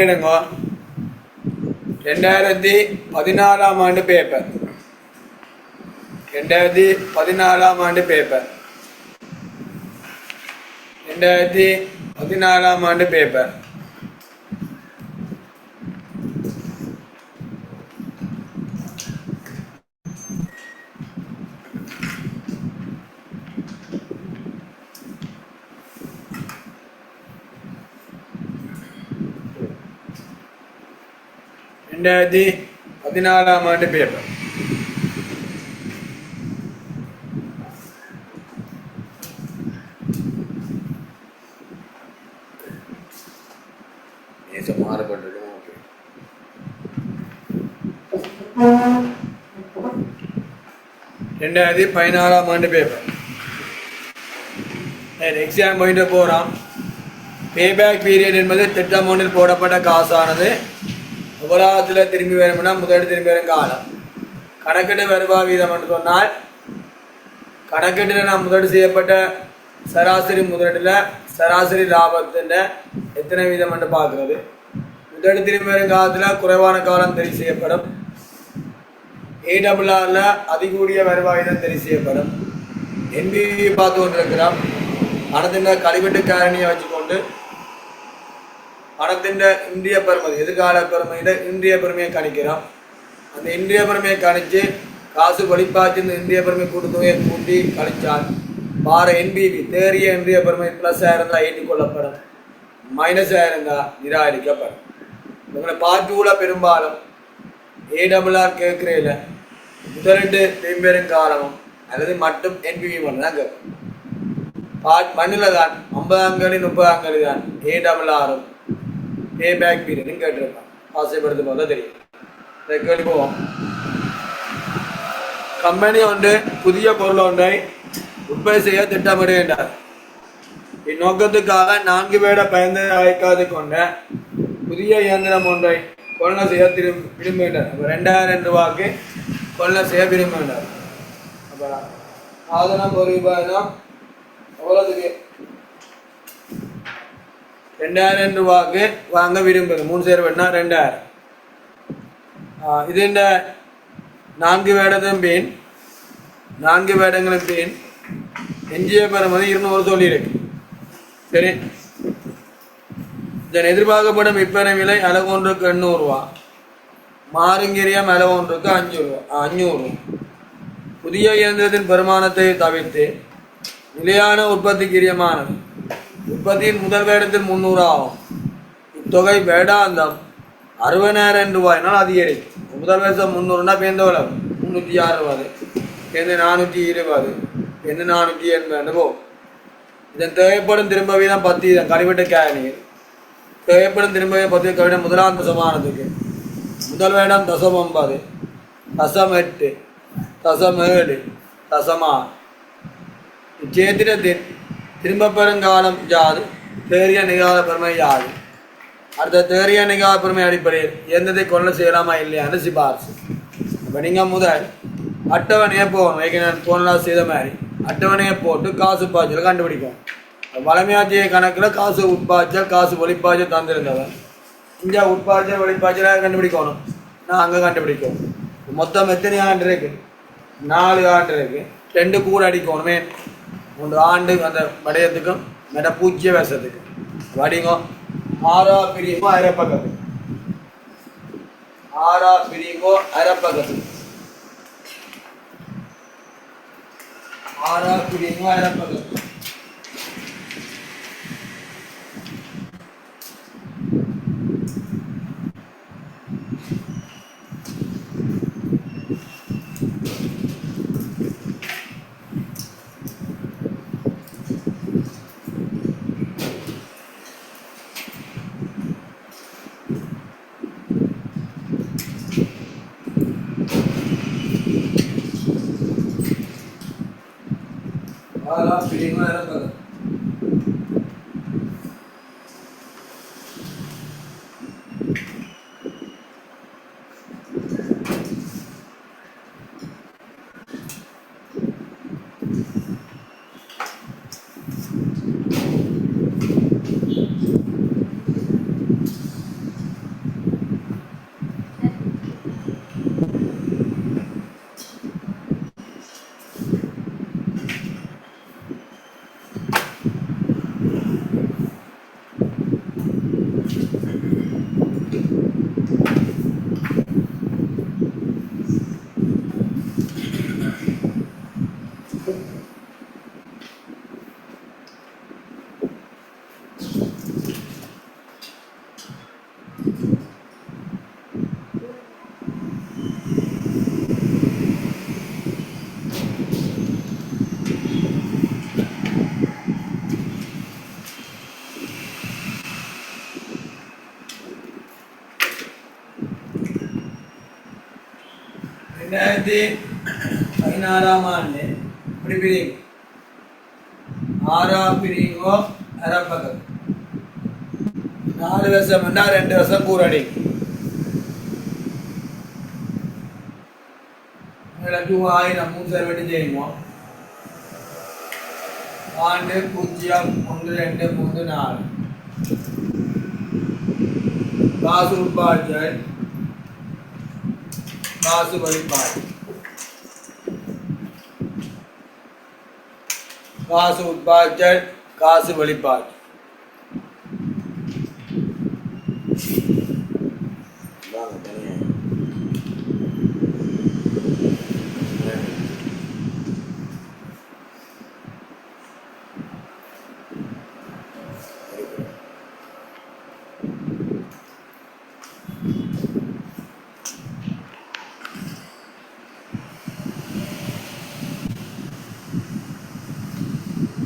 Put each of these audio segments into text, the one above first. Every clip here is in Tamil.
எடுங்கோ 2014 ஆண்டு பேப்பர் 2014 ஆண்டு பேப்பர் 2014 ஆண்டு பேப்பர் ஆண்டு பேப்பர் மாறுபட்டு 2014 ஆண்டு பேப்பர் எக்ஸாம் போயிட்டு போகிறோம். பேபேக் பீரியட் என்பது திட்டம் ஒன்றில் போடப்பட்ட காசானது உபலாகத்தில் திரும்பி வேணும்னா முதலீடு திரும்பி வரும் காலம். கணக்கெட்டு வருவாய் வீதம் என்று சொன்னால் கணக்கெட்டில் நான் முதலீடு செய்யப்பட்ட சராசரி முதலீட்டில் சராசரி லாபத்தின் எத்தனை வீதம் என்று பார்க்குறது. முதலீடு திரும்பி வரும் காலத்தில் குறைவான காலம் தெரிவு செய்யப்படும். ஏடபிள்ஆரில் அதிகூடிய வருவாய் தான் தெரிவு செய்யப்படும். என்பிவி பார்த்து கொண்டிருக்கிறோம். பணத்தின் கழிவெட்டு காரணியை வச்சுக்கொண்டு பணத்தின் இந்திய பெருமதி எதிர்கால பெருமையிட இந்திய பெருமையை கணிக்கிறோம். அந்த இந்திய பெருமையை கணித்து காசு வெளிப்பாச்சு இந்த இந்திய பெருமை கூட்டுத்தொகையை கூட்டி கழிச்சால் வார என்பிவி தேறிய இந்திய பெருமை ப்ளஸ்ஸாக இருந்தால் ஏற்றுக்கொள்ளப்படும், மைனஸாக இருந்தால் நிராகரிக்கப்படும். உங்களை பார்த்துக்கூட பெரும்பாலும் ஏடபிள்ஆர் கேட்குறேல முதலீட்டு திரும்பெரும் காலமும் அல்லது மட்டும் என்பிவி மட்டும் தான் கேட்கும். மண்ணில் தான் 50 அங்கலி 30 அங்கலி தான் ஏடபிள்ஆரும் பேபேக் பீரியடும் கேட்டிருப்பான். ஆசைப்படுத்தும் போது தெரியும். இதை கேட்டு போவோம். கம்பெனி ஒன்று புதிய பொருள் ஒன்றை உற்பத்தி செய்ய திட்டமிடுகின்றார். இந்நோக்கத்துக்காக 4 பேட பயந்து அழைக்காது கொண்ட புதிய இயந்திரம் ஒன்றை கொள்ள செய்ய விரும்புகின்றார். அப்போ 2000 ரூபாய்க்கு கொள்ள செய்ய விரும்புகின்றார். அப்போ சாதனம் ஒரு ரூபாய்னா எவ்வளோதுக்கு 2000 ரூபாய்க்கு வாங்க விரும்புகிறேன். 3 சேர் வேணா 2000. இது 4 வேடத்தும் பின் 4 வேடங்களும் பின் எஞ்சிய பெறுமதி 200 சொல்லியிருக்கு. சரி, இதன் எதிர்பார்க்கப்படும் விற்பனை விலை அளவு ஒன்றுக்கு 800 ரூபா, மாறுங்கிரியம் அளவு ஒன்றுக்கு 500. புதிய இயந்திரத்தின் பெருமானத்தை தவிர்த்து நிலையான உற்பத்திக்கிரியமானது உற்பத்தியின் முதல் வேடத்தில் 300 ஆகும். இத்தொகை வேடாந்தம் 60,000 ரூபாயினால் அதிகரிக்கும். முதல் வருஷம் 300னா பேருந்து 306 ரூபாய், பேருந்து 420, பேருந்து 480 போகும். இதன் தேவைப்படும் திரும்ப வீதம் 10 வீதம் கழிவெட்டு கேணியில் தேவைப்படும் திரும்ப வீதம் 10 கழிவிடம் முதலாம் தசமானதுக்கு முதல் வேடம் 0.9, 0.8, 0.7, 0.6. இச்சேத்திரத்தின் திரும்ப பெருங்காலம் யாது, தேறிய நிகாத பெருமை யாது. அடுத்த தேறிய நிகாத பெருமை அடிப்படையில் எந்ததை கொள்ள செய்யலாமா இல்லையான்னு சிபாரிசு. இப்போ நீங்கள் முதல் அட்டவணையை போகணும். நான் போனலா செய்த மாதிரி அட்டவணையை போட்டு காசு பாய்ச்சல் கண்டுபிடிக்கும். வளமையாட்சிய கணக்கில் காசு உட்பாய்ச்சல் காசு ஒளிப்பாய்ச்சல் தந்திருந்தவன் இங்கே உட்பாய்ச்சல் ஒளிப்பாய்ச்சலாக கண்டுபிடிக்கணும். நான் அங்கே கண்டுபிடிக்கணும். மொத்தம் எத்தனை ஆண்டு இருக்கு? 4 ஆண்டு இருக்கு. 2 கூட அடிக்கணுமே. 3 ஆண்டு அந்த வடையத்துக்கும் மெட பூச்சிய வேஷத்துக்கும் வடிங்கோ 6 பிரியுமோ அரைப்பக்கத்துக்கு 6 பிரியுமோ அரைப்பக்கத்துக்கு 6 பிரியுமோ அரைப்பக்கத்துக்கு ஆறா பிரியுங்க இறப்பது. ரெண்டாயிரத்தி 16ஆம் ஆண்டு இப்படி பிரியுங்க. ஆறா பிரியுங்கோ இறப்பது. 4 வருஷம் 2 வருஷம் கூறடி. 2000 3 வெட்டி செய்யுங்க. ஆண்டு 0 1 2 3 4 காசு உட்பாய்ச்சல் காசு வெளிப்பாடு. காசு உட்பாய்ச்சல் காசு வெளிப்பாடு.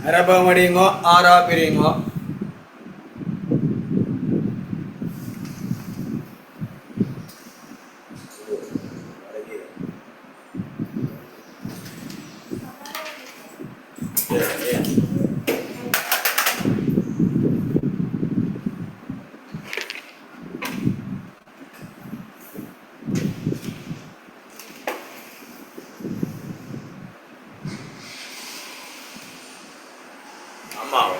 அரபம் அடிங்கோ ஆறா பிரியுங்கோ. ஆமாம்.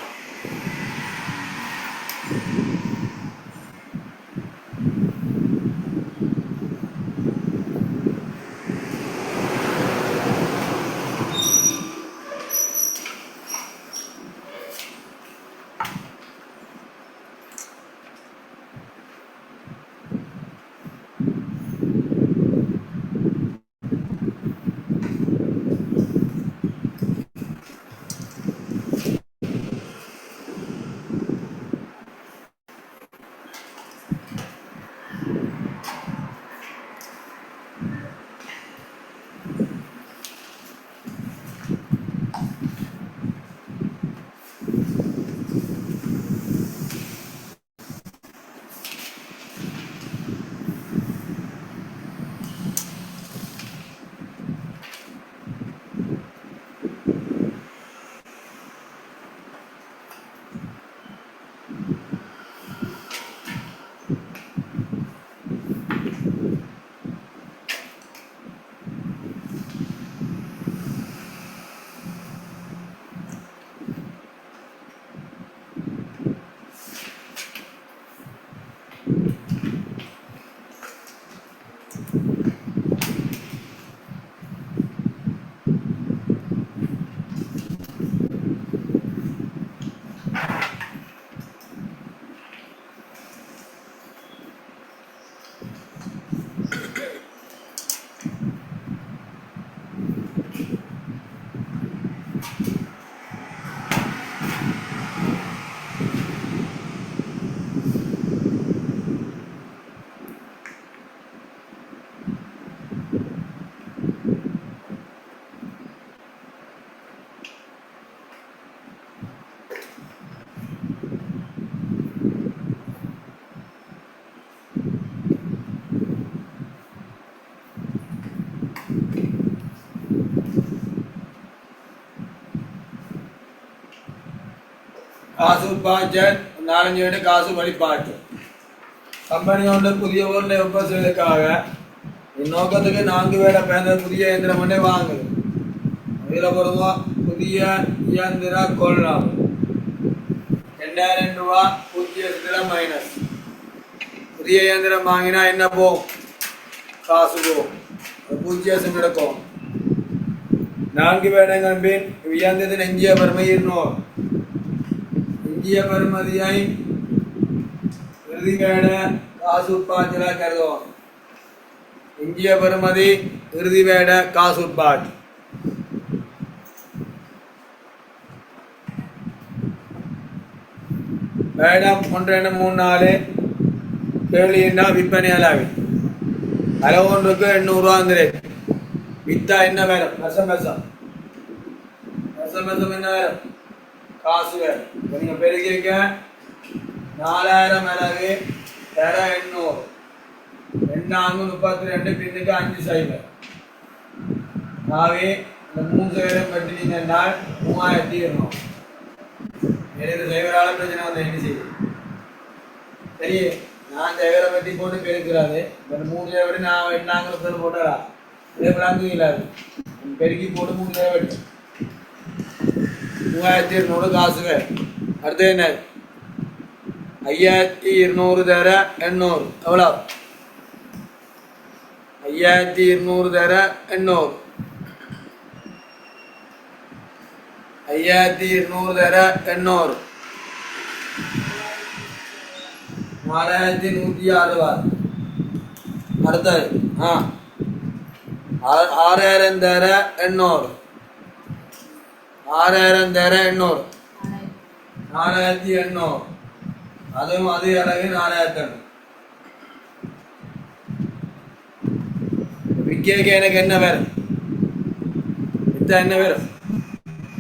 காசு உட்பாய்ச்சல் 4-5 வீடு காசு வழிபாட்டு கம்பெனி ஒன்று புதிய பொருளை உற்பத்தி செய்வதற்காக இந்நோக்கத்துக்கு 4 வேலை பயந்த புதிய இயந்திரம் ஒன்றே வாங்குது. இதில் போடுவோம் புதிய இயந்திர கொள்ளாம் 2000 ரூபா 0 மைனஸ். புதிய இயந்திரம் வாங்கினா என்ன போகும்? காசு போகும். 0 கிடக்கும். 4 வேடங்கள் பின் இயந்திரத்தின் எஞ்சிய பெருமை 200. எஞ்சிய பெருமதியை இறுதி வேட காசு உட்பாய்ச்சலாக கருதுவோம். எஞ்சிய பெருமதி இறுதி வேட காசு உட்பாய்ச்சல். வேடம் 1 2 3 4 கேள்வி என்ன விற்பனை அளவு அளவு ஒன்றுக்கு 800 ரூபா வந்துருக்கு. வித்தா என்ன வேணும்? மெசம் என்ன வேணும்? காசு வேணும். இப்போ நீங்கள் பெருக்கிக்க 4000 அளவு தர 800 2 பின்னுக்கு 5 சைவர். ஆகவே இந்த 3 சைவரம் கட்டினீங்கன்னா 3200. எனக்கு சைவரால பிரச்சனை வந்து என்ன செய்யுது சரி? நான் சைவரை பற்றி போட்டு பெருக்கிறாரு. இந்த 3 சைவரை நான் 8 போட்டா இதே பிளாங்கு இல்லாது பெருக்கி போட்டு 3 சைவர் 3200 காசு வேறு. அடுத்து என்ன? 5200 தர 800 எவ்வளோ? 5200 தர 800 5200 தர 800 4160. அடுத்தது 6000 தர 800 6000 தர 800 4800. அதுவும் அதே அளவு 4800. விற்க எனக்கு என்ன வேணும்? வித்தா என்ன வேணும்?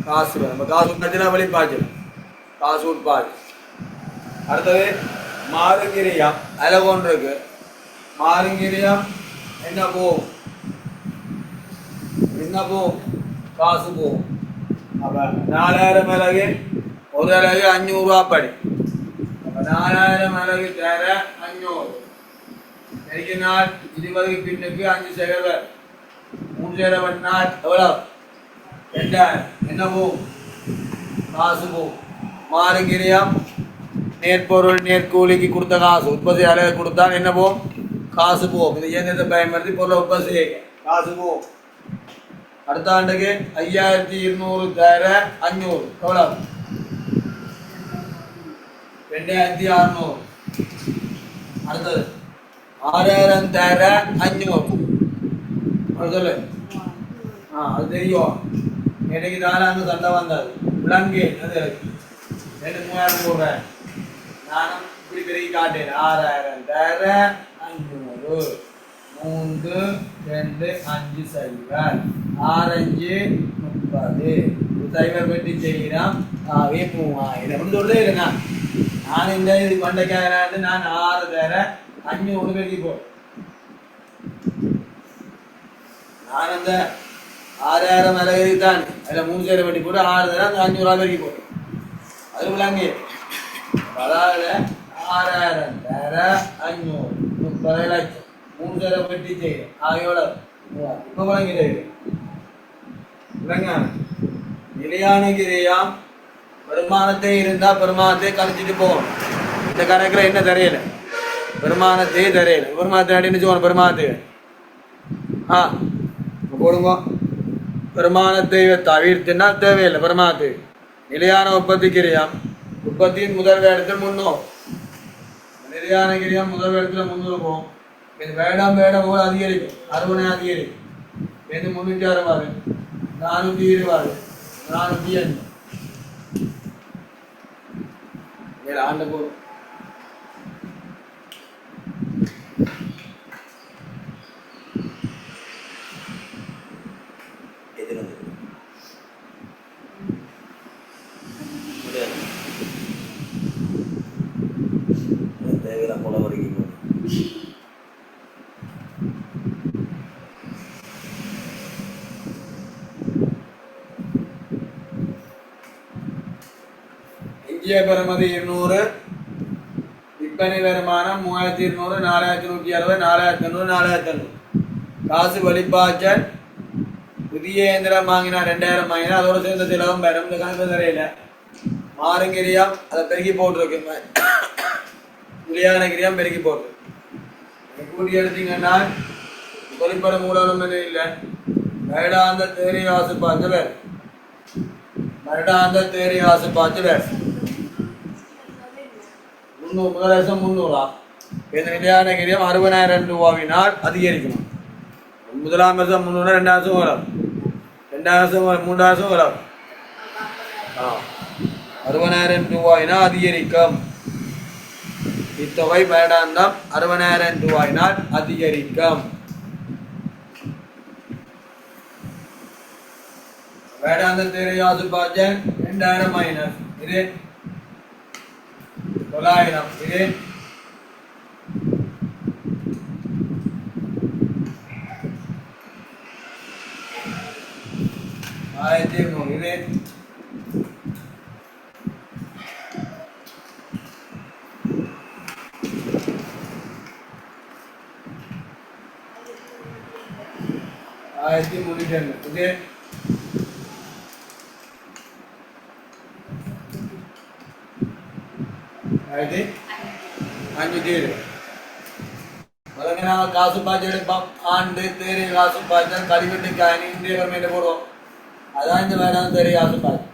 காசு வேணும். காசு உட்பாய்ச்சலாம் வெளிப்பாய்ச்சலாம். காசு உட்பாய்ச்சல். அடுத்தது மாறுங்கிரியம் அதில் ஒன்று இருக்கு. மாறுங்கிரியம் என்ன போகும்? காசு போகும். அப்போ 4000 அலகு ஒரு அலகு 500 ரூபா படி. அப்போ 4000 அலகு தர 500 நாள் 20 பின்னுக்கு 5 சேகர் 3 சேகர் நாள் எவ்வளோ? 2000. என்ன போகும்? காசு போகும். மாறுங்கிரியம் நேர்பொருள் நேர்கூலிக்கு கொடுத்த காசு உற்பத்தி அலகு கொடுத்தால் என்ன போகும்? காசு போகும். இது இயந்திரத்தை பயன்படுத்தி பொருளை உற்பத்தி செய்ய காசு போகும். அடுத்த ஆண்டுக்கு 5200 தர 500 எவ்வளோ? 2600. அடுத்தது 6000 தர 500 சொல்லு. அது தெரியும். எனக்கு தானே அந்த சண்டை வந்தது விலங்கு அது 3000 போடுறேன். நானும் இப்படி பெருகி காட்டேன். 6000 தர 500 3 2 5 சைவர் 6 5 30 சைவர் பெட்டி செய்கிறோம். ஆவே 3000 சொல்லே இல்லைண்ணா. நான் இந்த இது பண்டைக்காக நான் 6 தர 500 பெருக்கி போடுறேன். நான் அந்த 6000 அலகு தான் அதில் 3 சேர பெட்டி போட்டு 6 தர 500 ரூபா பெருக்கி போடுறேன். அது விளங்கு. அதாவது 6000 தர 500 30 லட்சம் 3 சேர பெட்டி செய்கிறேன். எவ்வளோ? இப்போ விளங்கிறது இல்லைங்க. நிலையான கிரியாம் வருமானத்தை இருந்தால் பெருமானத்தை கழிச்சிட்டு போகணும். இந்த கணக்கில் என்ன தெரியல? பெருமானத்தை தெரியல. பெருமானத்தை அப்படின்னு சொல்லணும். பெருமானத்துக்கு போடுங்க. பெருமானத்தை தவிர்த்துன்னா தேவையில்லை. பெருமானத்துக்கு நிலையான உற்பத்தி கிரியாம் உற்பத்தியின் முதல் வேடத்தில் 300. நிலையான கிரியாம் முதல் வேடத்தில் 300 போகும். இது வேடம் போல அதிகரிக்கும். 60 அதிகரிக்கும். இது 360 420 480 ஆண்டு போடும். போல வரைக்கும் புதிய பெறுமதி 200, விற்பனை வருமானம் 3200, 4160, 4500, 4500. காசு வெளிப்பாய்ச்சல் புதிய இயந்திரம் வாங்கினா 2000 வாங்கினா அதோட சேர்ந்த செலவும் பெறும். இந்த கணக்கு தெரியல. மாறுங்கிரியம் அதை பெருக்கி போட்டிருக்கு, நிலையான கிரியம் பெருக்கி போட்டு கூட்டி எடுத்தீங்கன்னா வெளிப்பட மூலம் இல்லை. வருடாந்த தேரி காசு பார்த்து வேறு, வருடாந்த தேரி காசு பார்த்து வேறு 300, முதல் வருஷம் 300. இந்த நிலையான கிரியம் 60,000 ரூபாவினால் அதிகரிக்கணும். முதலாம் வருஷம் 300, 2 வருஷம் வரும், 2 வருஷம் 3 வருஷம் வரும். 60,000 ரூபாயினால் அதிகரிக்கும். இத்தொகை வருடாந்தம் 60,000 ரூபாயினால் அதிகரிக்கும். வருடாந்த தேவையாசு பாய்ச்சல் 2000 மைனஸ் இது 900, இது 1300, இது 1300, இது 507. காசு பாய்ச்சல் எடுப்போம். ஆண்டு தேரி காசு பாய்ச்சல் கழிவெட்டு காணி இன்றைய பெருமையில போடுவோம். அதான் இந்த வேடாந்த தேரி காசு பாய்ச்சல்.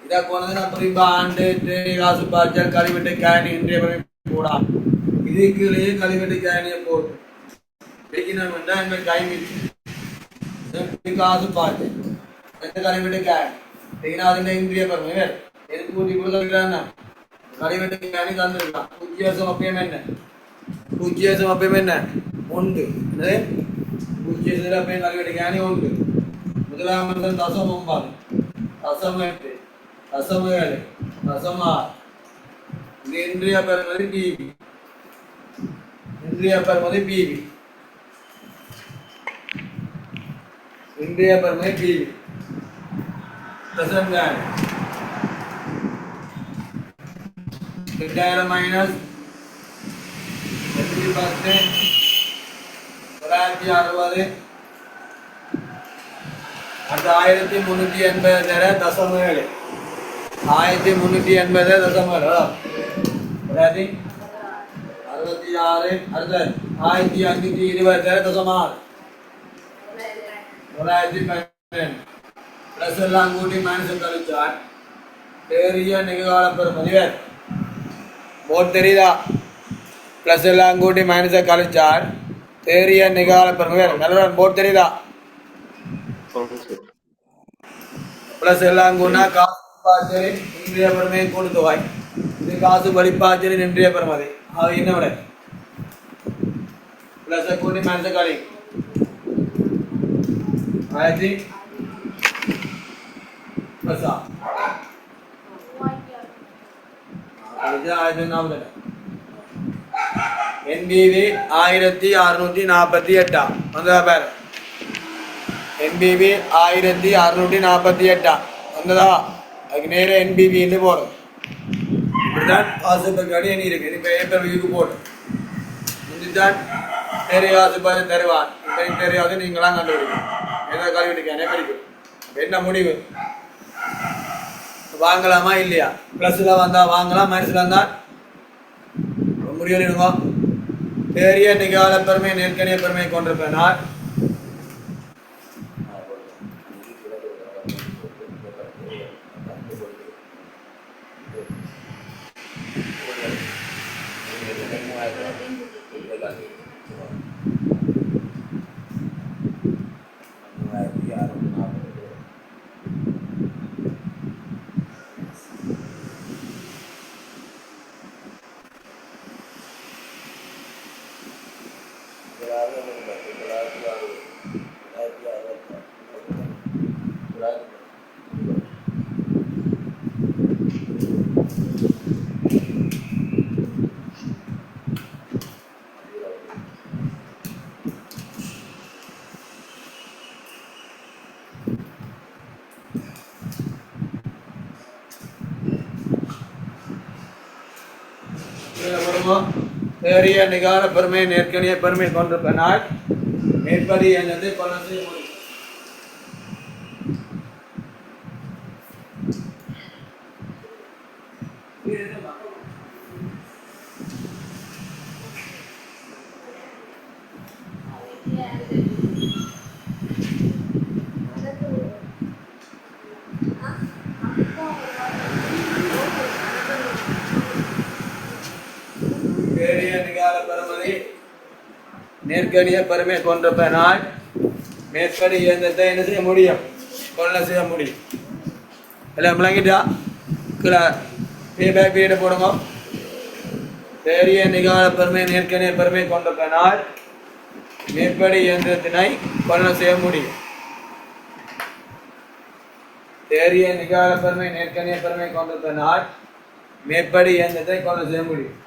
இதை கொண்டு நம்ம புரியும்பா. ஆண்டு தேரி காசு பாய்ச்சல் கழிவெட்டு காணி இன்றைய பெருமை போடாம். இதுக்குள்ளேயே கழிவெட்டு காணியை போட்டு பிடிக்கணும் என்றால் எங்கள் கைமிட்டு காசு பாய்ச்சல் எந்த கழிவெட்டு காணி அதில் இன்றைய பெருமை வேறு எதுக்கு கூட்டி கொடுக்குறாங்க. கழிவெட்டு காணி தந்துருக்கலாம். பூஜ்ஜியம் அப்பயும் என்ன, பூஜ்ஜியம் அப்பயும் என்ன உண்டு. பூஜ்ஜியத்தில் அப்பயும் கழிவெட்டு காணி உண்டு. முதலாம் வருஷம் தசம் 9, தசம் 8, தசம் 7, தசம் 6. இது இன்றைய பெறுமதி பிபி, இன்றைய பெறுமதி பிபி, இன்றைய பெறுமதி பிபி. தசம் காணி 2000 மைனஸ் 10, 960, அடுத்த 1380 தர தசம் 7, 1380 தசம் 7, 66, அடுத்த 1520 தர தசம் 6, 912. பிளஸ் எல்லாம் கூட்டி மைனஸ் கழிச்சால் பெரிய நிகழ்கால பெறுமதி வேறு. போட் தெரியுதா? பிளஸ் எல்லாம் கூட்டி மைனஸை கழிச்சால் பெரிய நிகழ்கால பெறுமதி வேறு. நல்ல போட் தெரியுதா? பிளஸ் எல்லாம் கூட்டினா காசு பாய்ச்சல் இன்றைய பெருமையை கொடுத்துவாய். இது காசு வழிபாய்ச்சல் இன்றைய பெருமதி. அது என்ன விட பிளஸை கூட்டி மைனஸை கழி 1000 பிளஸ் 1040. என்பிவி 1648 வந்ததா பேர்? என்பிவி 1648 வந்ததா? அதுக்கு நேரம் என்பிவி போடும். இப்படிதான் காசு அடி எண்ணி இருக்கு. இப்போ ஏப்ரல் வீக்கு போடும். இதுதான் நிறைய காசு பார்த்து தருவான். இப்போ தெரியாது நீங்களாம் கண்டுபிடிக்கும். ஏதாவது கல்விட்டுக்கானே படிக்கும். என்ன முடிவு? வாங்கலாமா இல்லையா? பிளஸ்ல வந்தா வாங்கலாம், மைனஸ்ல வந்தா முடிவு. பெரிய நிகால பெருமை நெருக்கடிய பெருமை கொண்டிருப்பேனால் தேறிய நிகார பெருமை நேர்கணிய பெருமை கொண்டிருப்பனால் மேற்படி என்னது கொள்ள செய்ய முடியும். நேர்கணிய பெருமை கொண்டிருப்பனால் மேற்படி இயந்திரத்தை என்ன செய்ய முடியும், கொள்ள செய்ய முடியும். எல்லாம் விளங்கிட்டா பேபேக் பீரியட் போடுங்க. தேறிய நிகால பெருமை நேர்கணிய பெருமை கொண்டிருப்பனால் மேற்படி இயந்திரத்தினை கொள்ள செய்ய முடியும். தேறிய நிகால பெருமை நேர்கணிய பெருமை கொண்டிருப்பனால் மேற்படி இயந்திரத்தை கொள்ள செய்ய முடியும்.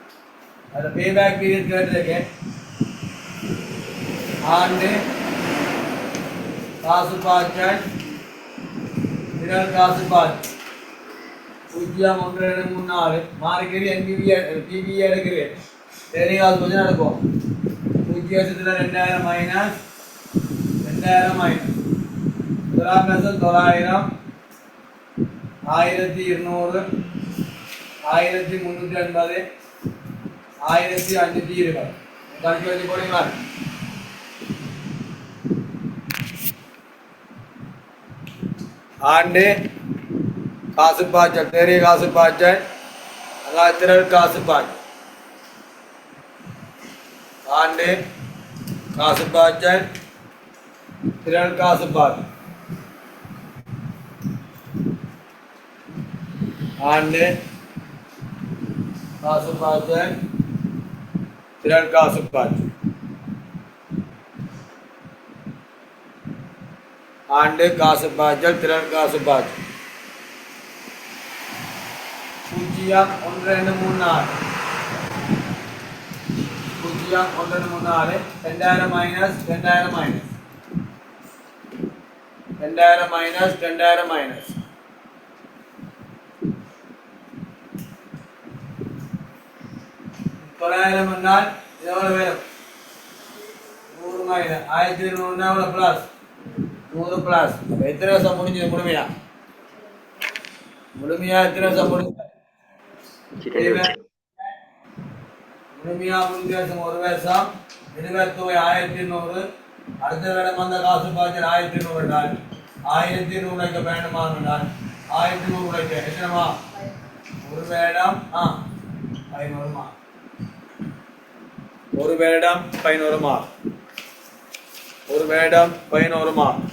அது பேபேக் பீரியட் கேட்டிருக்கேன். ஆண்டு காசு பாய்ச்சல் நிழல் காசு பாய்ச்சல் 0.134 மாறிக்கிறேன். NBB எடுக்கிறேன். சரி, அது கொஞ்சம் நடக்கும். 0 மைனஸ் 2000 மைனஸ் 900 1200 1380 1520 கணக்கு வச்சு போடுங்க. ஆண்டு காசு பாய்ச்சல் பெரிய காசு பாய்ச்சல் திரள் காசு பாய்ச்சல். ஆண்டு காசு பாய்ச்சல் திரள் காசு பாய்ச்சல். ஆண்டு காசு பாய்ச்சல் திரள் காசு பாய்ச்சல். ஆண்டு காசு பாய்ச்சல் திரள் காசு பாய்ச்சல். 0.134 0.134 2000 மைனஸ் 2000 மைனஸ் 2000 மைனஸ் 2000 மைனஸ் 900 என்றால் எவ்வளவு வேணும்? 100 மைனஸ் 1200 எவ்வளவு பிளஸ் 100 பிளஸ். எத்தனை வருஷம் முடிஞ்சது? முழுமையா எத்தனை வருஷம் முடிஞ்சது? முழுமையா முடிஞ்ச வருஷம் 1 வருஷம். நிறுவத்தொகை 1200. அடுத்த வேடம் வந்த காசு பாய்ச்சல் 1200 என்றால் 1200 உழைக்க வேண்டுமா என்றால் 1200 உழைக்க எத்தனைமா? ஒரு வேடம் 500 மார்க். ஒரு வேடம் 500 மார்க். ஒரு வேடம் 500 மார்க்.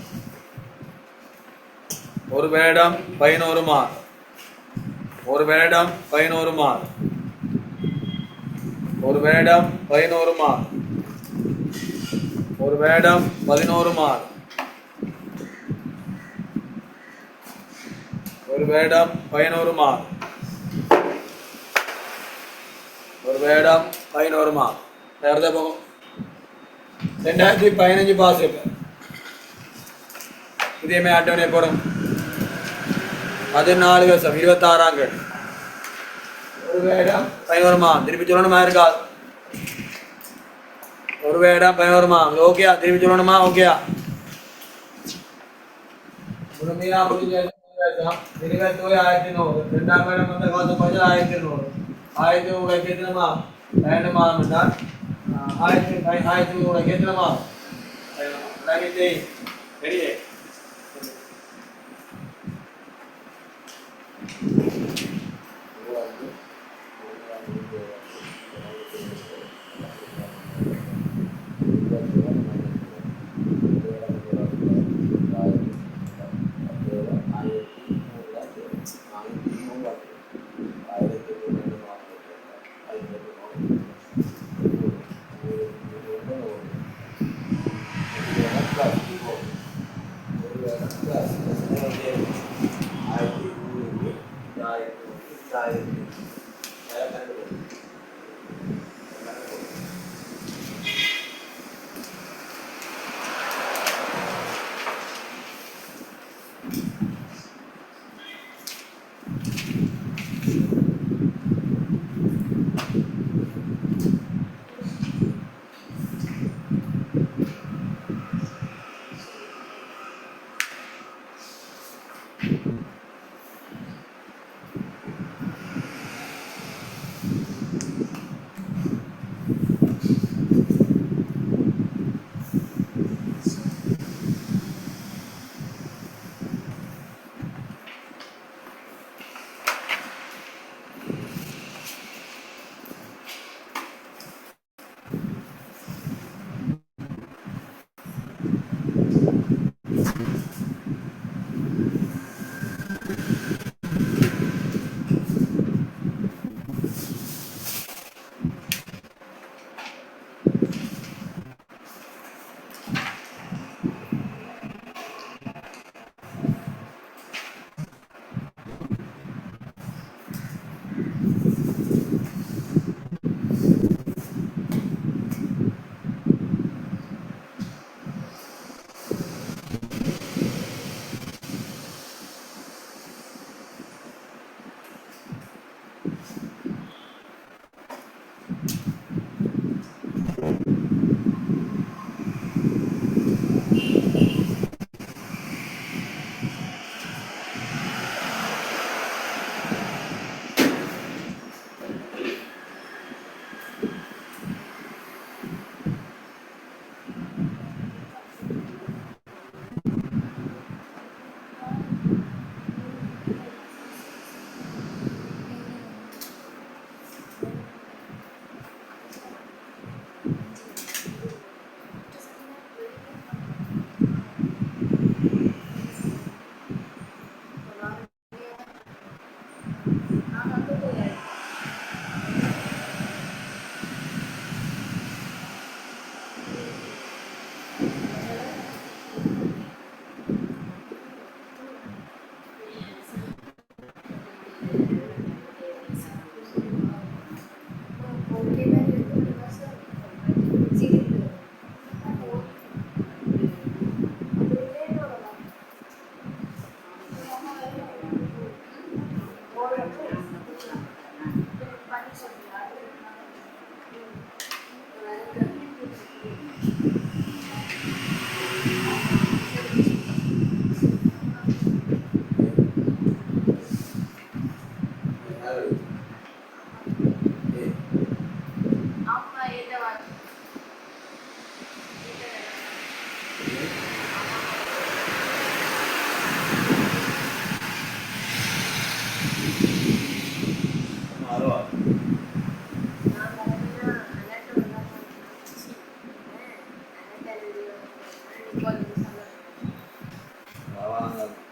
ஒரு வேடம் 500 மார்க். ஒரு வேடம் 500 மார்க். ஒரு வேடம் 500 மார்க். ஒரு வேடம் 11 மார்க். ஒரு வேடம் 11 மார்க். ஒரு வேடம் 11 மார்க். நேரத்தை போகும். 2015 பாஸ். இதேமே அட்டவணை போடும். 14 வருஷம் 26ஆம் கேள்வி. ஒரு வேடம் 11 மார்க். திருப்பி சொல்லணுமா? இருக்கா? ஒரு வேடம் 11 மார்க். ஓகேயா? திருப்பி சொல்லணுமா? ஓகேயா? முழுமையா முடிஞ்ச 1900. 2ஆம் வேடம் வந்த காசு பாய்ச்சல் 1200. 1200 எத்தனைமா? 2 மாதம் என்றால் 1200 எத்தனைமா? வெளியே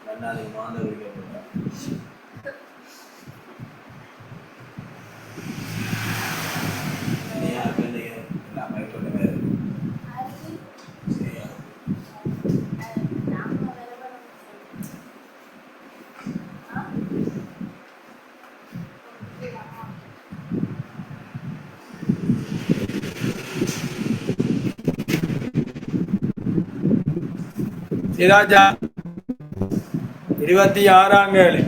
ரெண்டாவது மாந்த குடிக்கப்பட்ட சிராஜா 26ஆம் கேள்வி.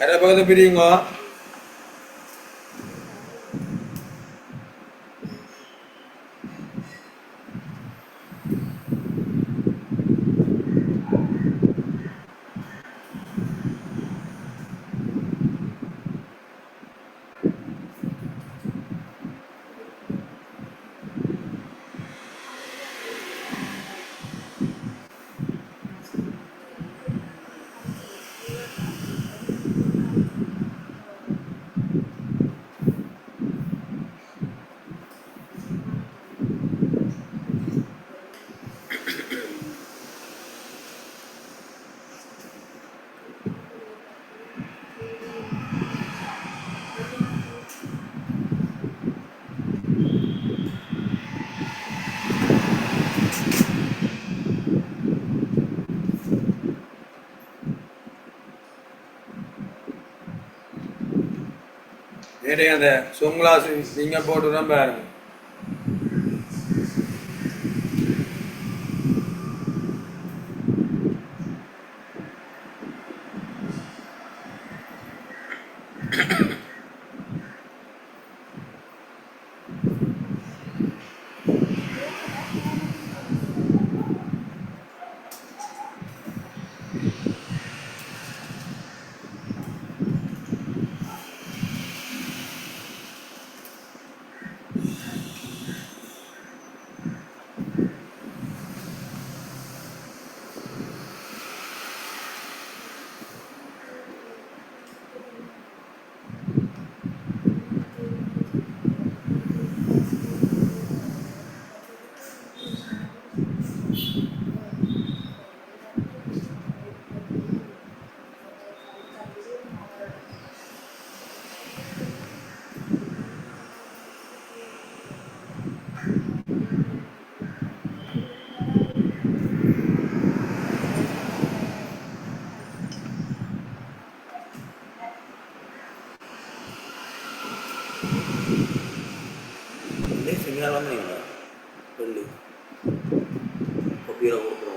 Ada apa tu piring kau? Ini ada sunglas singa bodoh nampak. Ini sinyal apa nih? Beli kopi aku bro.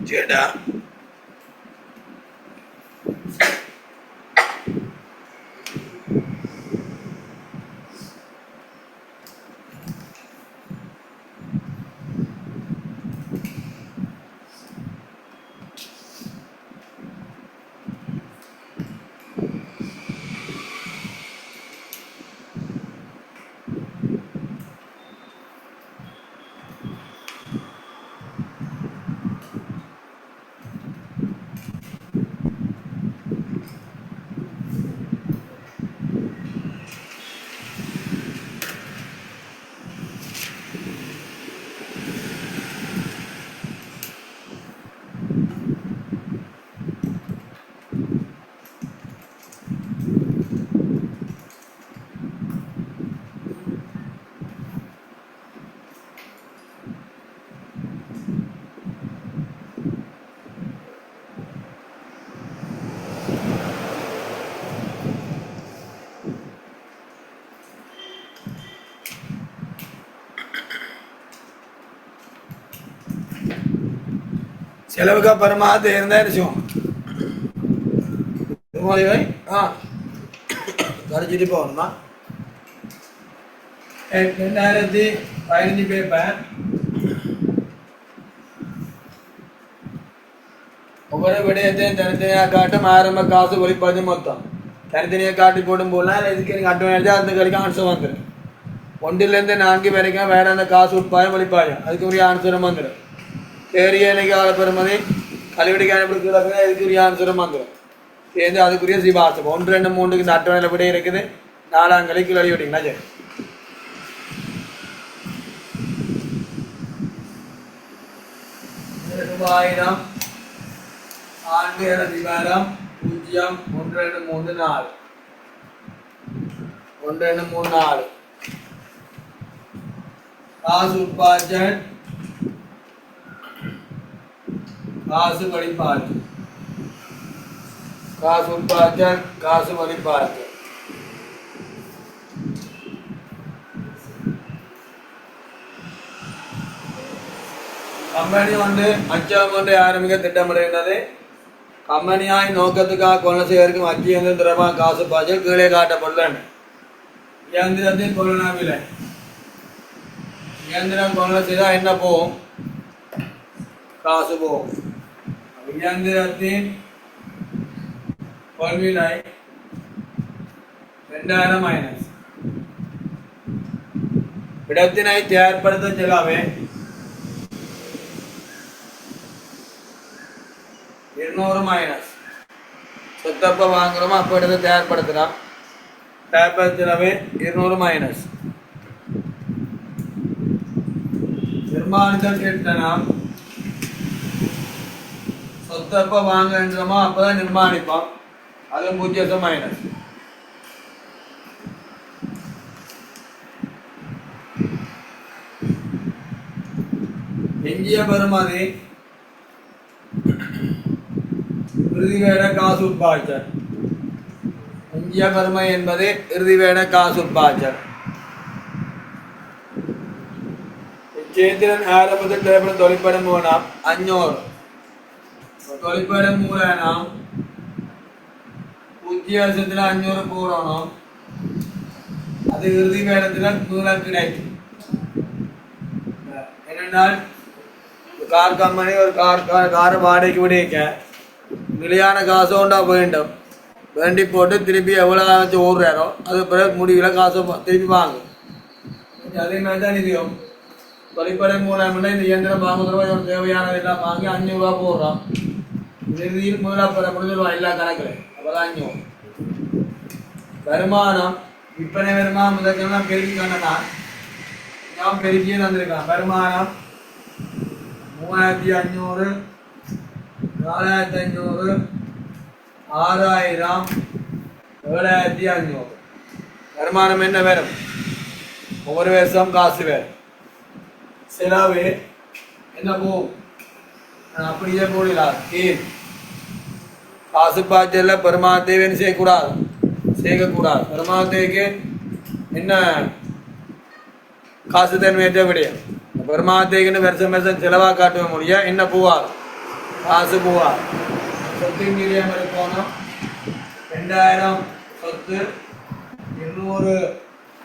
ചേട്ടാ செலவு का परमार्थ இருந்தா இருக்கும் तुम्हारी भाई हाँ கழிச்சிட்டு போகணுமா 2015 பேப்பர் ஒவ்வொரு விடயத்தையும் தனித்தனியாக காட்டும் ஆரம்ப காசு ஒளிப்பது மொத்தம் தனித்தனியாக காட்டி போடும் போடலாம் இதுக்கு எனக்கு அட்வான்ஸ் அந்த கழிக்க ஆன்சர் வந்துடும் 1 to 4 வரைக்கும் வேற அந்த காசு உட்பாயம் ஒளிப்பாயம் அதுக்குரிய ஆன்சரும் வந்துடும் தேரிய கால பெருமதி கழிவடிக்கான இதுக்குரிய ஆன்சரும் வந்துடும் சேர்ந்து அதுக்குரிய சிபாசம் 1 2 3 இந்த அட்டவணையில் விட இருக்குது 4ஆம் கழிக்கு கழிவடிங்களா சரி ரூபாயிரம் ஆண்டு அதிகாரம் 0 1 2 3 4 1 2 3 4 காசு உட்பார்ஜன் காசு வழிபாடு காசு உட்பார்ஜன் காசு வழிபாடு கம்பெனி வந்து அச்சகம் ஒன்றை ஆரம்பிக்க திட்டமிடுகின்றது. கம்பெனியாய் நோக்கத்துக்காக கொள்ள செய்வதற்கும் அச்சியந்திரம் தொடர்பான காசு பாய்ச்சல் கீழே காட்டப்பட்டுள்ளன. இயந்திரத்தின் கொள்வன விலை. இயந்திரம் கொள்ள செய்தால் என்ன போகும்? காசு போகும். இயந்திரத்தின் கொள்விலை 2000 மைனஸ் இடத்தினை தயார்படுத்த செலவே 200 மைனஸ் சொத்தப்ப வாங்குறோமா அப்ப இடத்தை தயார்படுத்தலாம். தயார்படுத்த செலவே 200 மைனஸ் நிர்மாணித்தல் கேட்டனாம் சொத்தப்ப வாங்குறோமா அப்பதான் நிர்மாணிப்போம். அது 0 மைனஸ் எஞ்சிய பெறுமதி இறுதி வேட காசு உட்பாய்ச்சல். எஞ்சிய பெறுமை என்பது இறுதி வேட காசு உட்பாய்ச்சல். இச்சேத்திரன் ஆரம்பத்தில் தேவைப்படும் தொழிற்படம் மூலம் 500 தொழிற்படம் மூலம் 0 போடணும். அது இறுதி வேடத்தில் மூலம் கிடைக்கும். என்னென்னால் கார் கம்பெனி ஒரு காரை வாடகைக்கு விடைக்க நிலையான காசு உண்டா வேண்டும். வேண்டி போட்டு திருப்பி எவ்வளோ வச்சு ஓடுறாரோ அது பிறகு முடிவில் காசை திருப்பி வாங்கும். அதே மாதிரி தான் இதையும் தொழிற்படை மூலம் இந்த இயந்திரம் வாங்குறோம் தேவையானதெல்லாம் வாங்கி 500 ரூபா போடுறோம். இறுதியில் முதலாக முடிஞ்சிருவான் எல்லா கணக்கில். அப்போதான் 500 வருமானம். விற்பனை வருமானம் முதற்கெல்லாம் பெருக்கி கண்டனா நான் பெருக்கியே தந்திருக்கான். வருமானம் 3500 4500 6000 7500. வருமானம் என்ன வரும்? ஒவ்வொரு வருஷம் காசு வேறு. செலவு என்ன போகும்? அப்படியே போடலாம். ஏன் காசு பாய்ச்சல பெருமானத்தை செய்யக்கூடாது, சேர்க்கக்கூடாது. பெருமானத்தைக்கு என்ன காசு தன்மையற்ற விடையும். பெருமானத்தைக்குன்னு வருஷம் செலவாக காட்ட முடியும். என்ன போவார்? காசு போவார். சொத்து மீறியம் இருக்கணும். 2000 சொத்து 200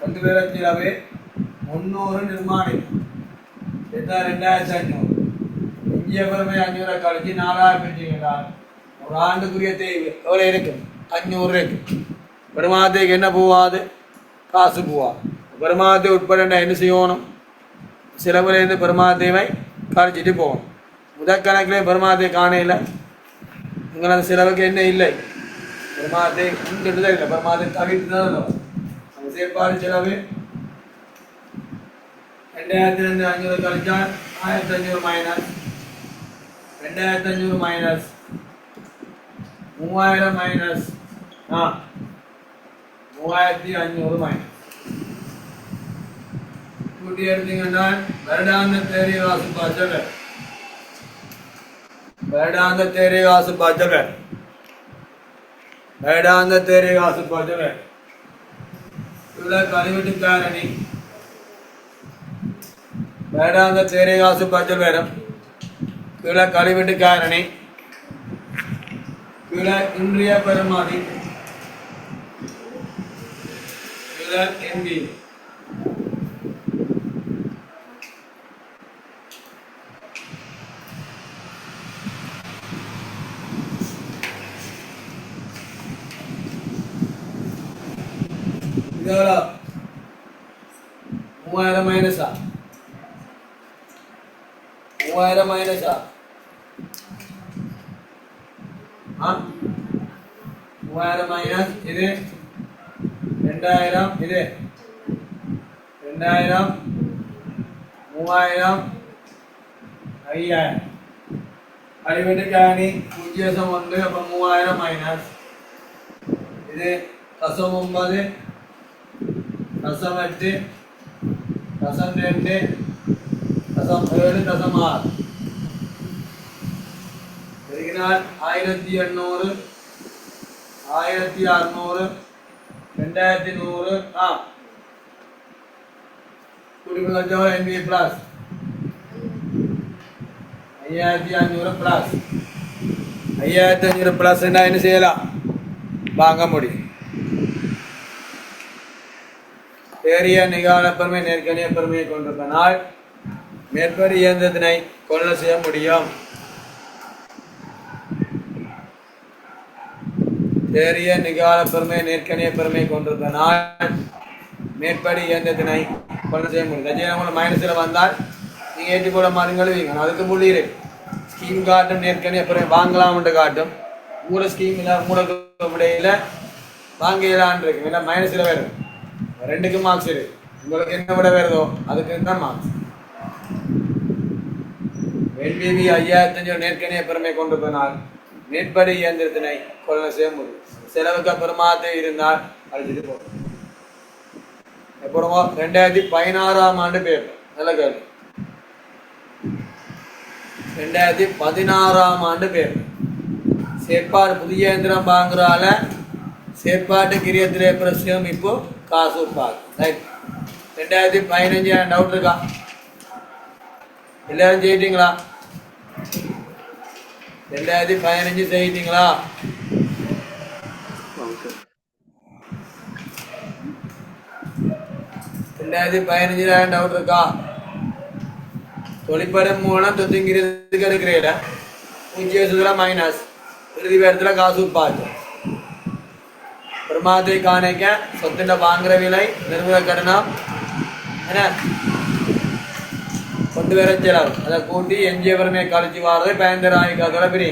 2 பேரை செலவு 300 நிர்மாணம் 2500. இந்திய பெருமை 500 கழிச்சு 4000 பெற்றீங்களா? ஒரு ஆண்டுக்குரிய தேவை எவ்வளோ இருக்கும்? 500 இருக்கு. பெருமானத்தைக்கு என்ன போவாது? காசு போவாது. பெருமானத்தை உட்பட என்ன செய்யணும்? செலவுலேருந்து பெருமானத்தைவை கழிச்சிட்டு போகணும். முதற்கணக்கிலே பெருமானத்தை காணையில் உங்களது செலவுக்கு என்ன இல்லை? பெருமானத்தை கொண்டுட்டு தான் இல்லை, பெருமானத்தை தவிர்த்து தான் இல்லை. அந்த செயற்பாடு செலவு 2500 கழிச்சால் 1500 மைனஸ் 2500 மைனஸ் 3000 மைனஸ் 3500 மைனஸ் கூட்டி எடுத்தீங்கன்னா வருடாந்த தேரிய காசு பாய்ச்சல். வருடாந்த தேரிய காசு பாய்ச்சல். வருடாந்த தேரிய காசு பாய்ச்சல். இவ்வளோ கழிவிட்டு காரணி வருடாந்த தேரிய காசு பாய்ச்சல் வரும். இவ்வளோ கழிவிட்டு காரணி இவ்வளோ இன்றைய பெருமாதி இவ்வளோ எம்பி இதோட 3000 மைனஸா 3000 மைனஸா 3000 மைனஸ் இது 2000 இது 2000 3000 5000 அடிவெட்டுக்காணி 0.1 அப்போ 3000 மைனஸ் இது 9 8 2 2 7 பெருகினால் 1800 1600 2100 குடிமக்கள் என்பி பிளஸ் 5500 ப்ளஸ் 5500 ப்ளஸ் என்ன செய்யலாம் வாங்க முடியும். பெரிய நிகால பெருமை நேர்கணிய பெருமையை கொண்டிருப்பதனால் மேற்படி இயந்திரத்தினை கொள்ள செய்ய முடியும். பெரிய நிகால பெருமை நேர்கணிய பெருமை கொண்டிருப்பதனால் மேற்படி இயந்திரத்தினை கொள்ள செய்ய முடியும். மைனஸில் வந்தால் நீங்கள் ஏற்றி போட மாறுங்க. அதுக்கு புள்ளியிரு ஸ்கீம் காட்டும் நேர்கணிய பெருமை வாங்கலாம்னு காட்டும். மூட ஸ்கீம் இல்லை மூட விடையில் வாங்கலான் இருக்கு. இல்லை மைனஸில் வேறு ரெண்டுக்கு மார்க்ஸ் இருக்கு. உங்களுக்கு என்ன விட வருதோ அதுக்கு தான் மார்க்ஸ். NBB 5500 நேர்கணிய பெருமை கொண்டிருப்பதனால் மேற்படி இயந்திரத்தினை கொள்ள செய்ய முடியும். செலவுக்கு பெருமாத்தை இருந்தால் அழிச்சிட்டு போகும். அப்புறமா 2016 ஆண்டு பேப்பர் நல்ல கேள்வி. 2016 ஆண்டு பேப்பர் செயற்பாடு புதிய இயந்திரம் வாங்குறால செயற்பாட்டு கிரியத்தில் பிரச்சனையும் இப்போ காசு ரைட். 2015 டவுட் இருக்கா? எல்லாரும் செய்யிட்டீங்களா? 2015 செய்யிட்டீங்களா? 2015 டவுட் இருக்கா? தொழிற்படம் மூலம் தொத்துங்கிறதுக்கு எடுக்கிறீல 0 மைனஸ் இறுதி பேரத்தில் காசு பார்த்து பிரமாத்தை காணிக்க சொத்துண்ட வாங்குற விலை நிறுவன கட்டணம் என்ன கொண்டு வர செலவு அதை கூட்டி எஞ்சிய பெருமையை கழிச்சு வாரதை பயந்தராய்க்காதோட பிரி.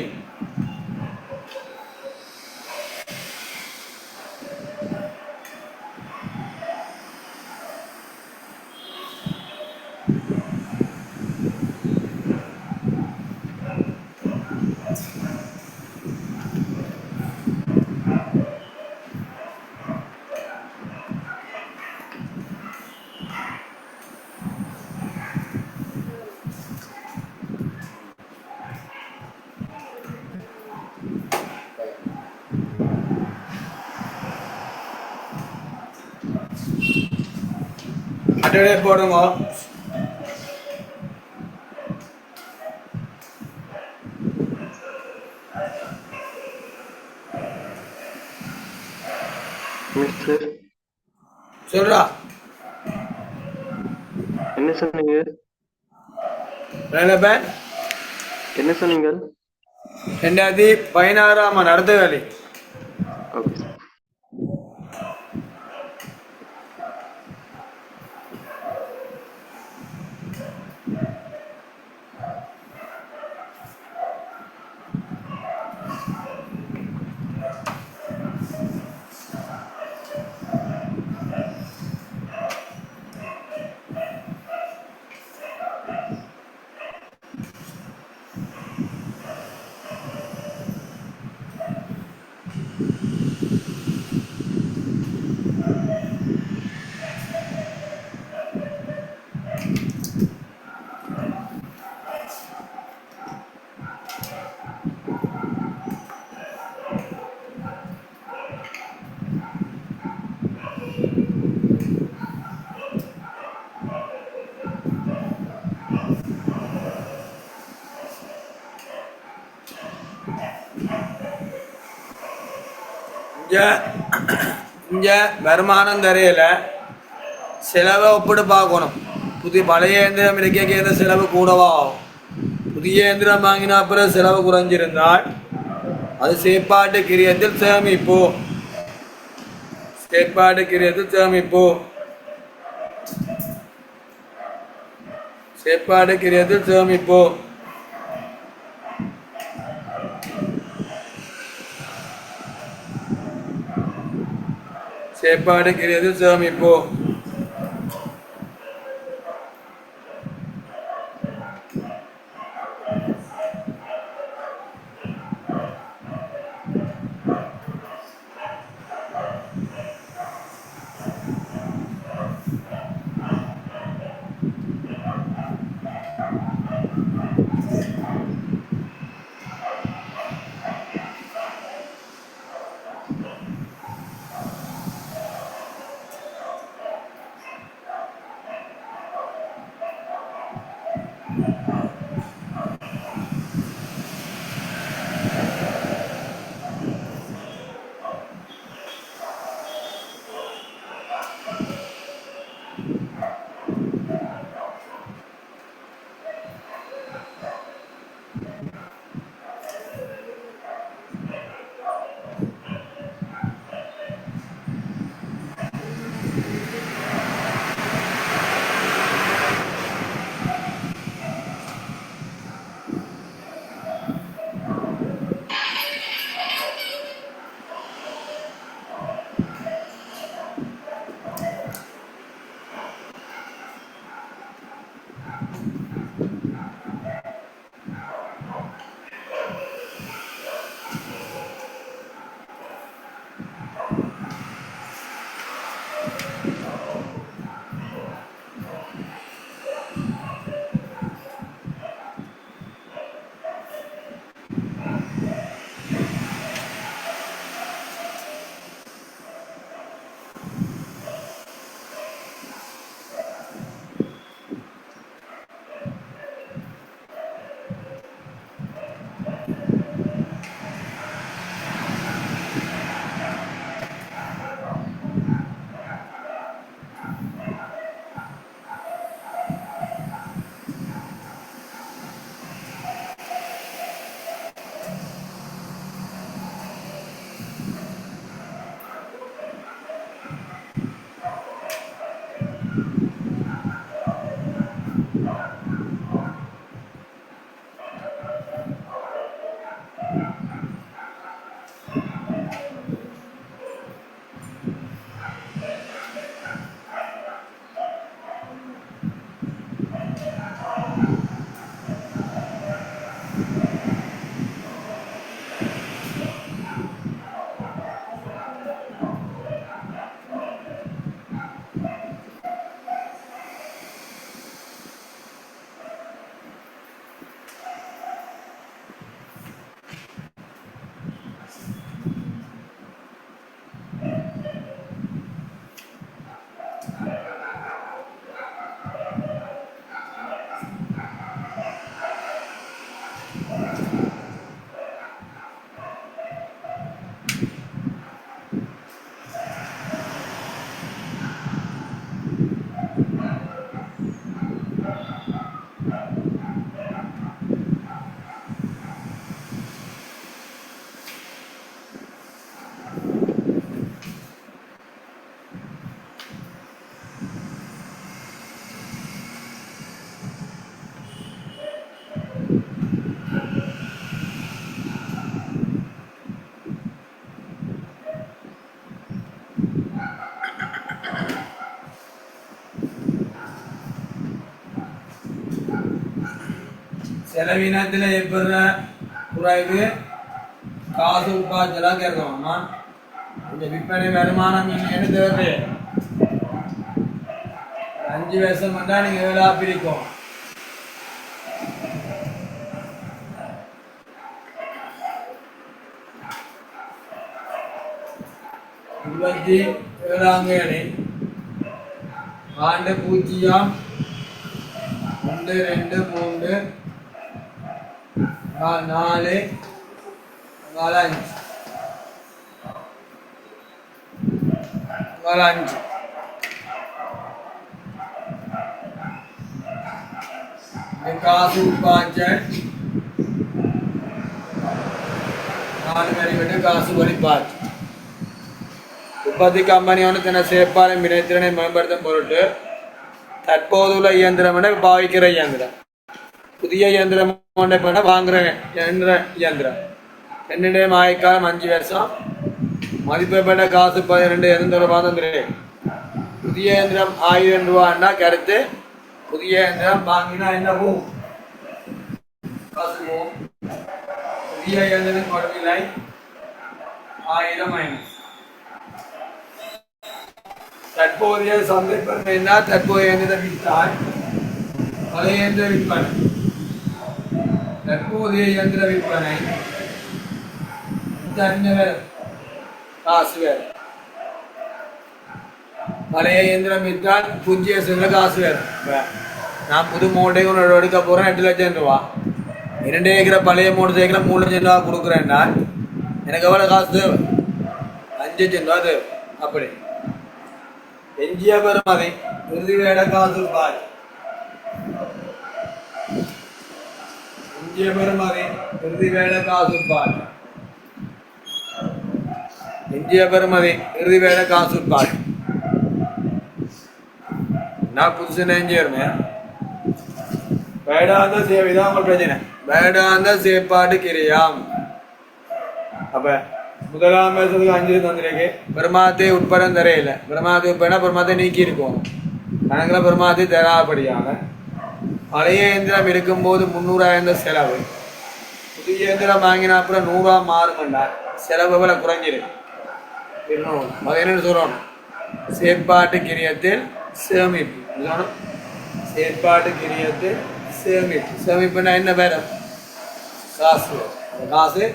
அட்டவணை போடுங்க. சொல்றா என்ன சொன்னீங்க? என்ன சொன்னீங்க? 2016 நடத்த வேலை. இங்கே வருமானம் தரையில் செலவை ஒப்பிட்டு பார்க்கணும். பழைய இயந்திரம் இருக்க செலவு கூடவா ஆகும். புதிய இயந்திரம் வாங்கினா அப்புறம் செலவு குறைஞ்சிருந்தால் அது செயற்பாட்டு கிரியத்தில் சேமிப்பு. செயற்பாட்டு கிரியத்தில் சேமிப்பு. செயற்பாடு கிரியத்தில் சேமிப்பு. செயற்பாடு கிரியத்தில் சேமிப்பு. செலவினத்தில் ஏற்படுற குறைவு காசு உட்பாச்சலாக கேட்கணும்னா இந்த விற்பனை வருமானம் இல்லைன்னு தேவை 5 வருஷம் பண்ணால் நீங்கள் எவ்வளோ பிரிக்கும் 27 ஆண்டு 0 1 2 3 4 5 காசு பாய்ச்சல் 4 பேரை விட்டு காசு வழிபாய்ச்சல் உற்பத்தி கம்பெனியான தன செயற்பாடும் வினைத்திறனை மேம்படுத்தும் பொருட்டு தற்போதுள்ள இயந்திரம் என பாவிக்கிற இயந்திரம் புதிய இயந்திரம் வாங்குற இயந்திரம் என்னுடைய ஆயுட்காலம் 5 வருஷம் மதிப்பீட காசு 12 எந்த புதிய இயந்திரம் 1000 ரூபான்னா கருத்து புதிய இயந்திரம் வாங்கினா என்ன போகும் காசு போகும் புதிய இயந்திரம் கொடுவில்லை 1000 மைனஸ் தற்போதைய சந்தைப்படுத்த என்ன தற்போதைய இயந்திரம் விற்றால் பழைய இயந்திர விற்பனை தற்போதைய இயந்திர விற்பனை காசு வேறு பழைய இயந்திரம் விற்றால் 0 காசு வேறு நான் புது மோட்டை ஒன்று எடுக்க போகிறேன் 8 லட்சம் ரூபா 2 ஏக்கரை பழைய மோட்டர் சைக்கிளை 3 லட்சம் ரூபா கொடுக்குறேன்னா எனக்கு எவ்வளோ காசு தேவை 5 லட்சம் ரூபா தேவை அப்படி எஞ்சிய பெருமதி இறுதி வேட காசு பாய் எஞ்சிய பெருமதி இறுதி வேட காசு பாய் எஞ்சிய பெருமதி இறுதி வேட காசு பாய் நான் புதுசு நெஞ்சிருமே வேடாந்த சேவைதான் உங்கள் பிரச்சனை வேடாந்த சேப்பாடு கிரியாம் அப்ப முதலாம் வருஷத்துக்கு 5 தந்திருக்கு பெருமாத்தை உட்படம் தரையில பெருமாத்தை உட்பட பெருமாத்தை நீக்கி இருக்கோம் கணக்கில் பெருமாத்தை தராபடியாக பழைய இயந்திரம் இருக்கும்போது 300,000 செலவு புதிய இயந்திரம் வாங்கினா அப்புறம் 100 மாறுமண்டா செலவு விலை குறைஞ்சிருக்கு அது என்னன்னு சொல்லணும் செயற்பாட்டு கிரியத்தில் சேமிப்பு செயற்பாட்டு கிரியத்தில் சேமிப்பு சேமிப்புனா என்ன வேறு காசு காசு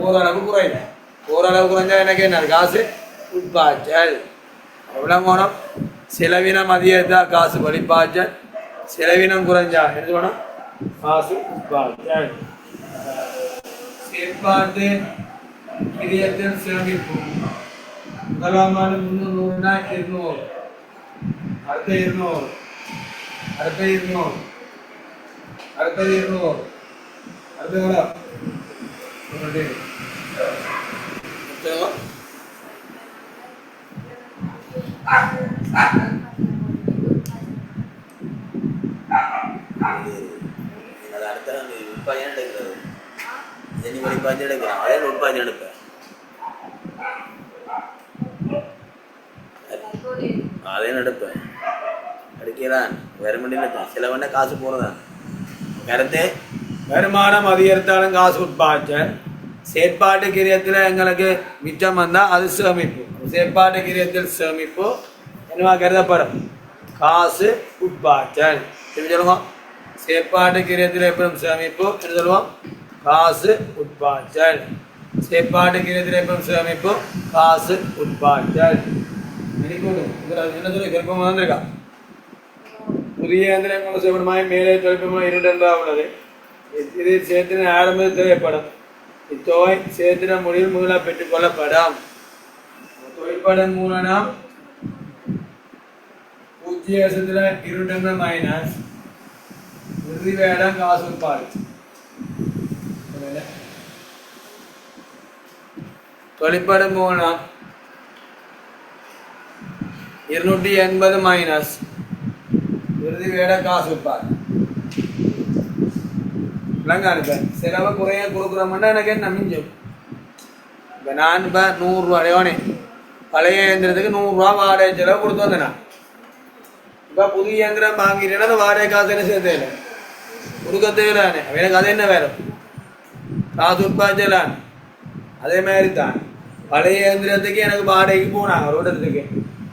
ஓரளவு குறையும் ஓரளவு குறைஞ்சா எனக்கு என்ன காசு உட்பாய்ச்சல் விளங்கணும் செலவினம் அதிகரித்தா காசு வழிபாய்ச்சல் செலவினம் குறைஞ்சா என்ன சொல்லணும் காசு உட்பாய்ச்சல் செயற்பாட்டு கிரியத்தில் சேமிப்பு முதலாம் ஆண்டு 300னா 200 அடுத்த 200 அடுத்த 200 அடுத்த 200 அடுத்த எவ்வளோ அடுத்த உட்பாயம் எடுக்கிறது ஜெனி வழிபாஞ்சு எடுக்கிறேன் அதே உட்பாஞ்சு எடுப்பேன் அதே எடுப்பேன் எடுக்கிறான் வேற மண்டியில் சில வேண்ட காசு போகிறதான் கருத்து வருமானம் அதிகரித்தாலும் காசு உட்பாய்ச்சல் செயற்பாட்டு கிரியத்தில் எங்களுக்கு மிச்சம் வந்தால் அது சேமிப்பு செயற்பாட்டு கிரியத்தில் சேமிப்பு என்னவா கருதப்படும் காசு உட்பாய்ச்சல் எப்படி சொல்லுவோம் செயற்பாட்டு கிரியத்தில் எப்படும் சேமிப்பு என்ன சொல்லுவோம் காசு உட்பாய்ச்சல் செயற்பாட்டு கிரியத்தில் எப்படும் சேமிப்பு காசு உட்பாய்ச்சல் என்ன சொல்லி விருப்பமாக வந்திருக்கா புதிய இயந்திரம் கொண்டு செய்யப்படுமாய் மேலே தொழில்நுட்பமாக 2 உள்ளது இது சேர்த்தின ஆரம்பத்தில் தேவைப்படும் இத்தொகை சேர்த்தின முடிவில் முதலாக பெற்றுக்கொள்ளப்படும் தொழிற்படும் மூலம் 0 வருஷத்தில் 2 மைனஸ் இறுதி வேடம் காசு உட்பாய்ச்சி தொழிற்படும் மூலம் 280 மைனஸ் இறுதி வேட காசு உட்பாய்ச்சி செலவை குறைய கொடுக்குறோம்னா எனக்கு என்ன மிஞ்சும் இப்போ நான் இப்போ 100 ரூபாயோனே பழைய இயந்திரத்துக்கு 100 ரூபா வாடகை செலவு கொடுத்து வந்தேன் இப்போ புதிய இயந்திரம் வாங்கிட்டேன்னா அந்த வாடகை காசு என்ன சேர்த்தே இல்லை கொடுக்க தேவையில்லை. எனக்கு அது என்ன வேறு காசு உட்பாய்ச்சலான். அதே மாதிரி தான் பழைய இயந்திரத்துக்கு எனக்கு வாடகைக்கு போனாங்க ஒரு இடத்துக்கு.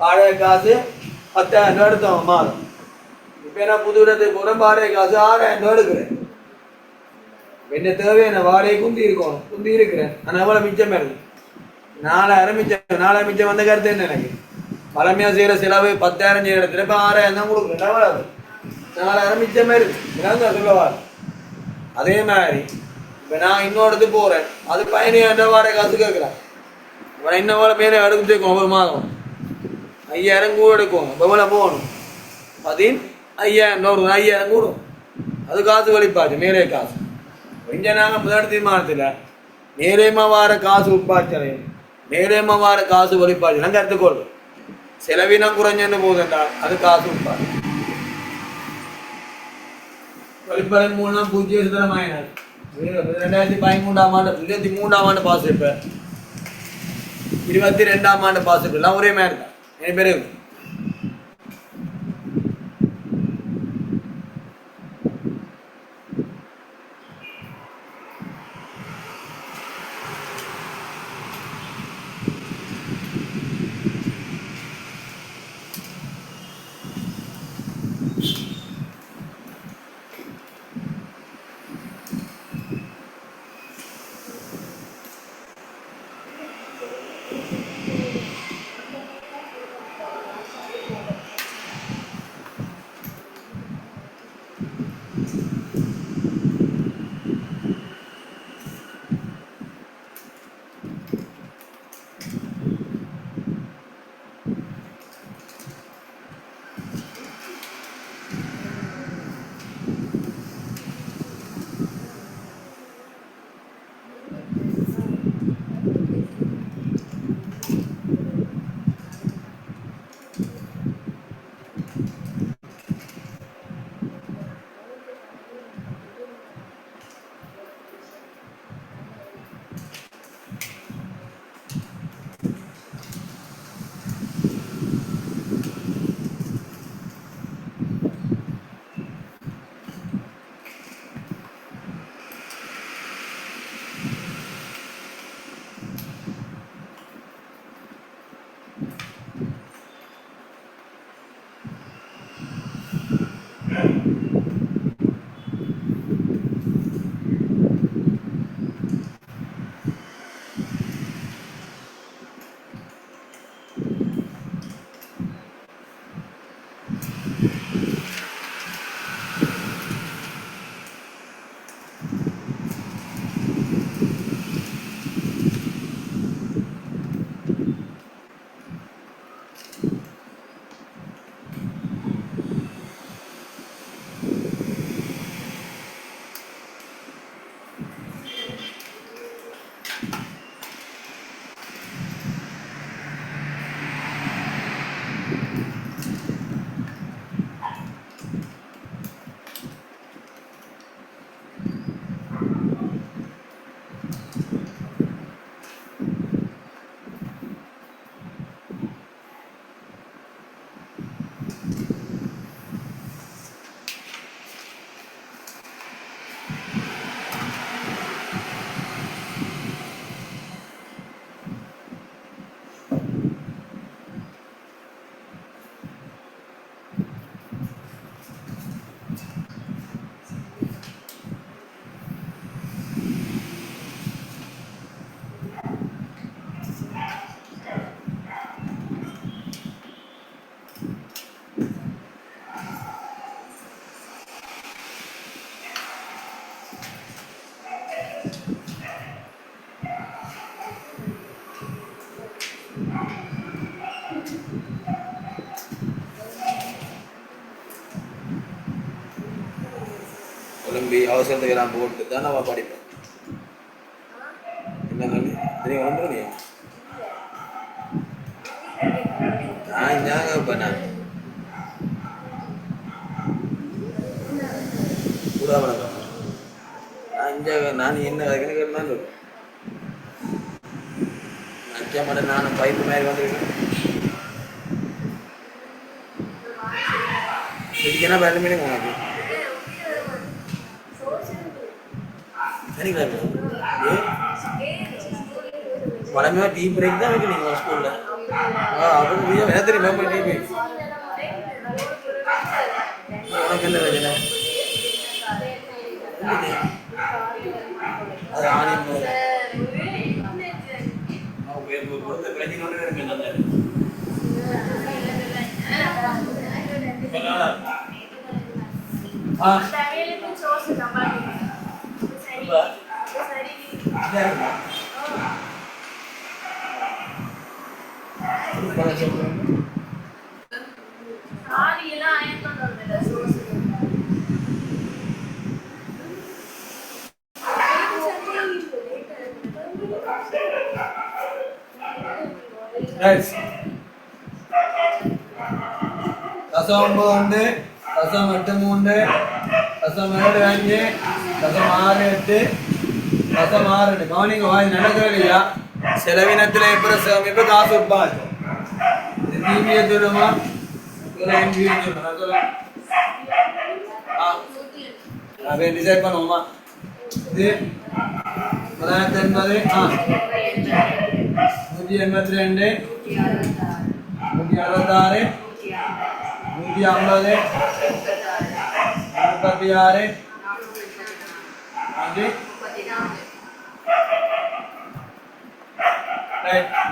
வாடகை காசு 10,000 ரூபா எடுத்தவங்க மாதம். இப்போ நான் புது இடத்துக்கு போகிறேன், வாடகை காசு 6,000 ரூபா எடுக்கிறேன். என்ன தேவையான வாடகை குந்தி இருக்கிறேன். ஆனால் எவ்வளோ மிச்சம் இருக்கு? 4,000 மிச்சம். 4,000 மிச்சம் வந்த கருத்து என்ன? எனக்கு பழமையாக செய்கிற செலவு 10,000 செய்கிற இடத்துல இப்போ 6,000 தான் கொடுக்குறேன். எவ்வளோ 4,000 மிச்சமே இருக்கு. இதான் சொல்லவா? அதே மாதிரி இப்போ நான் இன்னொரு இடத்துக்கு போகிறேன், அது 15,000 ரூபா வாடகை காசு கேட்குறேன். இப்போ இன்னும் எவ்வளோ மேலே எடுத்துக்கோ ஒவ்வொரு மாதம் 5,000 கூட எடுக்கும். இப்போ எவ்வளோ போகணும்? 15,000 ஒரு 5,000 கூடும். அது காசு வலிப்பாச்சு, மேலே காசு. இங்கே நாங்கள் முதல் தீர்மானத்தில் நேரேமா வார காசு உட்பாய்ச்சலையும் நேரேமா வார காசு வலிப்பாச்சு நாங்கள் எடுத்துக்கொள்வோம். செலவினம் குறைஞ்சன்னு போகுதுண்டா அது காசு உட்பாடு. வலிப்பதன் மூலம் 0 2013ஆம் ஆண்டு 23ஆம் ஆண்டு பாஸ் இருப்பேன், 22ஆம் ஆண்டு பாஸ் இருப்பேன். ஒரே மாதிரி தான் என் பேரு. ஒலிம்பி அவசரத்துக்கு நான் போட்டு தான் நம்ம படிப்பேன். என்ன கல்வி தெரியும் ஒன்று நான் இந்தாங்க இப்போ நான் கூட வணக்கம் நான் இங்கே நான் என்ன கேட்டுனாலும் இருக்கேன். அச்சா மாட்டேன் நானும் பைப்பு மாதிரி வந்துருக்கேன். இதுக்கு என்ன 2 மணிக்கு உனக்கு சனிக்கிழமை வளமையாக டீ பிரேக் தான் வைக்கிறீங்க ஸ்கூலில். அது என்ன தெரியுமா டிவி உனக்கு என்ன பிரச்சனை? அது ஆணியம் கொடுத்த பிரச்சனை இருக்கு. தசம் 9 தசம் 8 3 தசம் 7 5 தசம் 6 8 தசம் 6 கவனிங்க வாய் நடக்கலையா செலவினத்தில் எப்படி சேமிப்பு காசு உட்பாடு டிவியை சொல்லுமா டிசைட் பண்ணுவோமா இது 980 182 166 150 36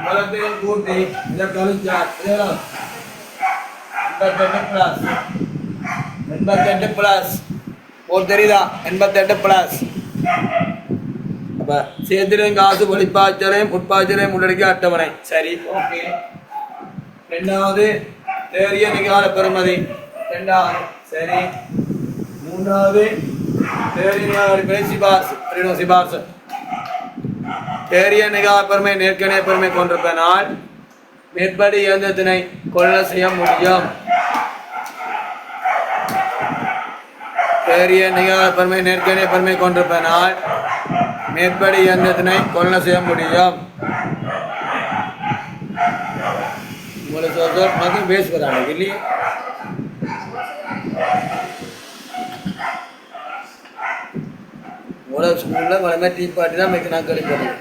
முதல் கூட்டி இதை கழிச்சா 88 பிளஸ் ஒரு தெரியுதா 88 பிளஸ் அப்ப சேர்த்திடும் காசு ஒளிப்பாய்ச்சலையும் உட்பாய்ச்சலையும் உள்ளடக்கிய அட்டவணை. சரி, ஓகே. ரெண்டாவது தேறிய நிகால பெறுமதி 2வது. சரி, மூன்றாவது தேறிய நிகால சிபார்சு தேறிய நிகால பெருமை நேர்கணைய பெருமை கொண்டிருப்பதனால் மேற்படி இயந்திரத்தினை கொள்ள செய்ய முடியும். தேறிய நிகால பெருமை நேர்கணைய பெருமை கொண்டிருப்பதனால் மேற்படி இயந்திரத்தினை கொள்ள செய்ய முடியும். உங்களுக்கு மட்டும் பேசுகிறாங்க இல்லையே. உங்களோட ஸ்கூலில் வளமே டீ பார்ட்டி தான் வைக்க நான் கிடைக்கிறேன்.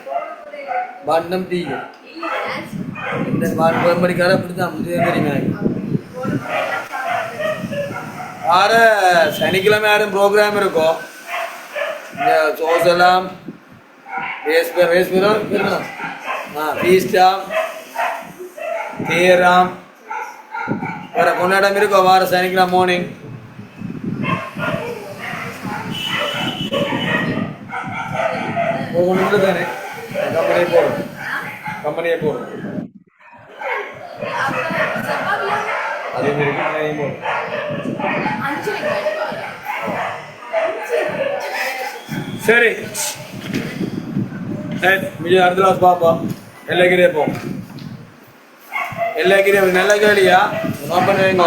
பாண்டம் டீ இந்த படிக்கார அப்படி தான் தெரியுமா. யார சனிக்கிழமை யாரும் ப்ரோக்ராம் இருக்கும். இந்த சோசலாம் ஃபீஸ்டாம் தேராம் வேற கொண்டாடம் இருக்கும் வார சனிக்கிழமை மார்னிங். தானே கம்பெனியே போடும் அதே மாதிரி போடும். சரி, அடுத்த கிளாஸ் பாப்பா. எல்லாக்கிரே போ. எல்லாக்கிரே நல்ல கேளியா ஓப்பன் வைங்க.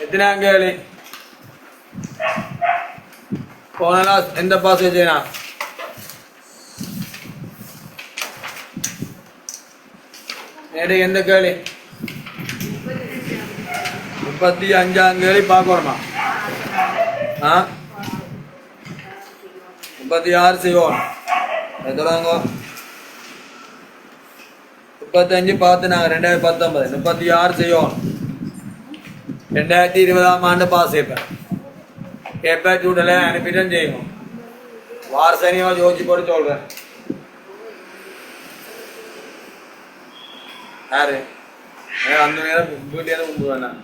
எத்தனாம் கேளி போனா எந்த பாஸ் வச்சேனா நேடு எந்த கேளி 35ஆம் கேள்வி பார்க்கணுமா? 36 செய்வோம். எத்தனாங்க 35 பார்த்து நாங்கள் 2019 36 செய்வோம். 2020ஆம் ஆண்டு பாஸ் செய்ப்பேன். எப்போ சூட்டலை அனுப்பிட்டேன்னு செய்வோம். வார சனியாக யோசிச்சு போட்டு சொல்கிறேன். யாரு அந்த நேரம் வீட்டே கும்பிடுவேன் நான்.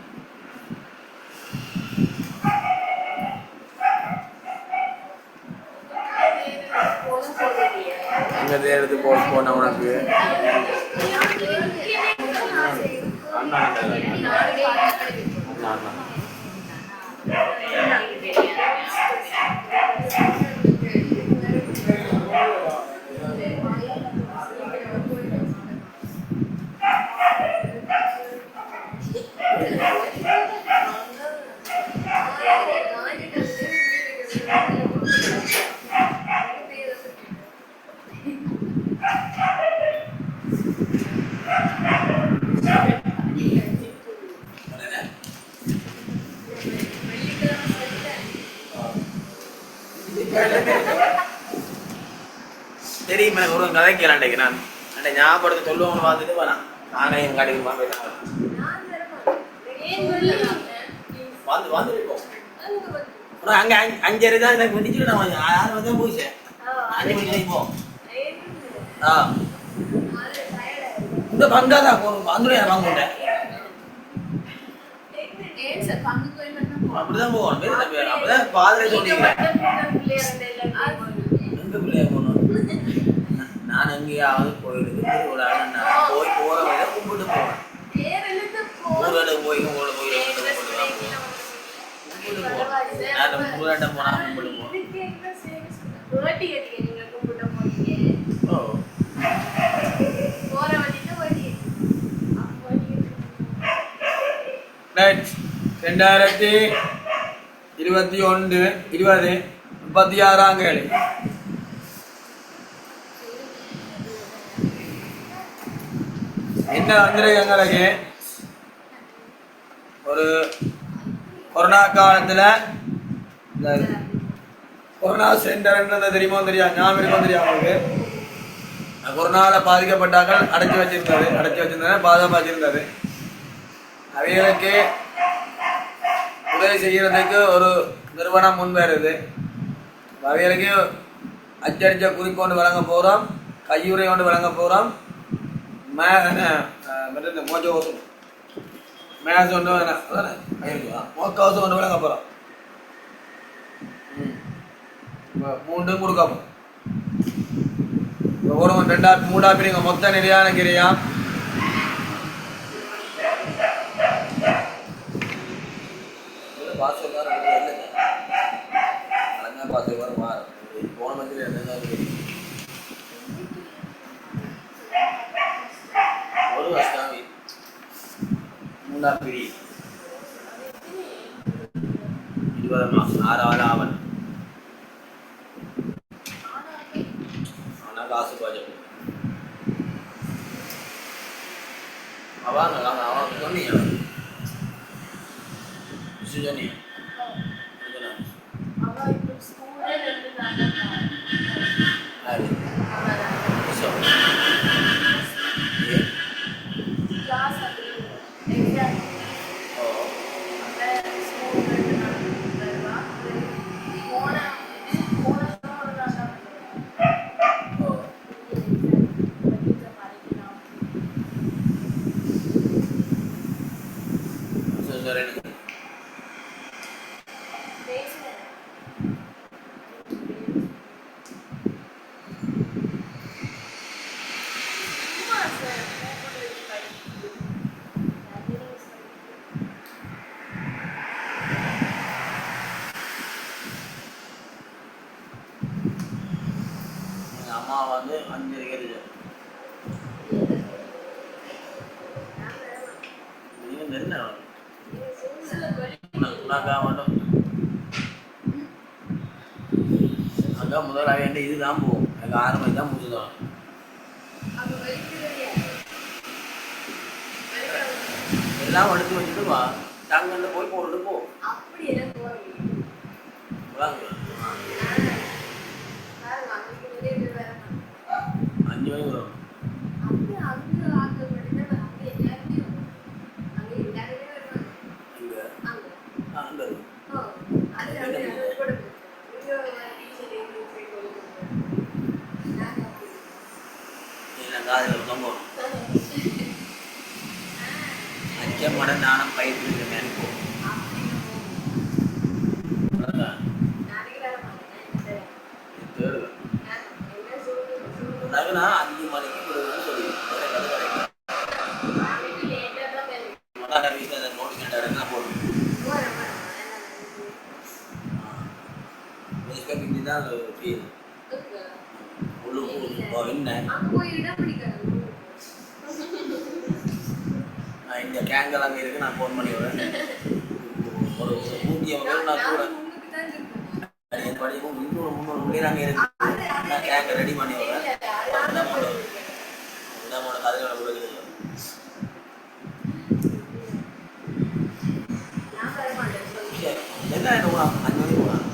இந்த நேரத்துக்கு போன உனக்கு அண்ணா கதைக்கிறான் நான் அந்த ஞாபகத்தை சொல்லுவாங்க பார்த்துட்டு வேணாம் நானே என் கடைக்கு வந்துருக்கோம் அங்க 5:30 தான் எனக்கு வெடிச்சுட்டு நான் 6 வந்து போயிச்சேன் 5 மணிக்கு போ இந்த பங்கா தான் வந்துடும் வாங்கிட்டேன் அப்படிதான் போகணும் அப்படிதான் பாதிலே சொல்லிக்கிறேன் எங்க பிள்ளைய போகணும் நான் எங்கேயாவது போயிடுது நான் போய் போற வழியில கும்பிட்டு போவேன் ஊரோட போய் உங்களோட போய் ஊராட்டம் போனா கும்பிட்டு போவேன் 2021 20 36ஆம் கேள்வி என்ன வந்திருக்கங்களுக்கு ஒரு கொரோனா காலத்துல இந்த கொரோனா சென்டர்ன்றது தெரியுமோ தெரியாது ஞாபகம் இருக்கும் தெரியாது உங்களுக்கு கொரோனாவில் பாதிக்கப்பட்டார்கள் அடைச்சி வச்சிருந்தது பாதுகாப்பாக வச்சிருந்தது அவைகளுக்கு உதவி செய்யறதுக்கு ஒரு நிறுவனம் முன்வருது அவைகளுக்கு அச்சடிச்ச குறிக்கொண்டு வழங்க போகிறோம் கையுறை கொண்டு வழங்க போகிறோம் மோஜோசம் மேஸ் ஒன்று மோக்கவசம் ஒன்று வழங்க போகிறோம் 3 கொடுக்கப்போம் ஒரு 2 பிரிங்க மொத்த நிலையான கிரியா ஒரு வருஷம் 3 பிரி 20 மாசம் 6 ஆவன் ஆனா காசு பட்ஜெட் அவன் சொன்னீங்க சொன்னீங்க அம்மா வந்து 5 கேட்டுச்சு என்ன மட்டும் அங்கே முதல்ல வேண்டிய இதுதான் போகும் எனக்கு 6 மணி தான் முடிச்சுதான் எல்லாம் எடுத்து வச்சுட்டு வா டங்கன்னு போய் போட்டுட்டு போ 5 மணி வரும் அச்சமட நாணம் பயிற்சி நினைப்போம் நகனா 5 மணிக்கு சொல்லி நோட்டிஃபிகேஷன் போடும் தான் என்ன இந்த கேங்கல் அங்கே இருக்கு நான் ஃபோன் பண்ணி விடுறேன் ஒரு 150 நான் கூட படிக்கும் 300 உள்ளே அங்கே இருக்கு நான் கேங்க ரெடி பண்ணி விடுறேன் நம்மளோட கதையோட கொடுக்குது என்ன போகலாம் 5 மணிக்கு போகலாம்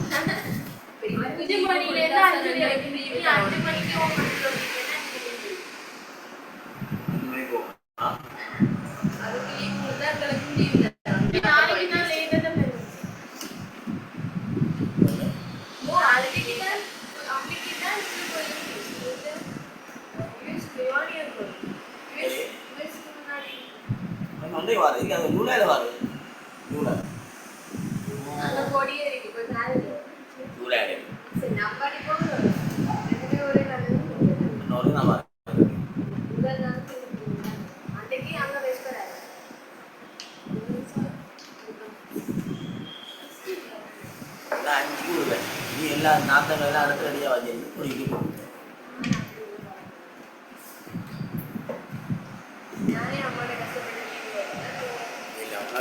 ஒன்றே வாரு அது ஜூலையில் வாரு ஜூலை ஜூலை இன்னொரு நான் வாரு நான் 5 விடுவேன் நீ எல்லாம் நாத்தங்கள் எல்லாம் அடுத்து ரெடியாக வச்சு குடிக்கிட்டு போகுது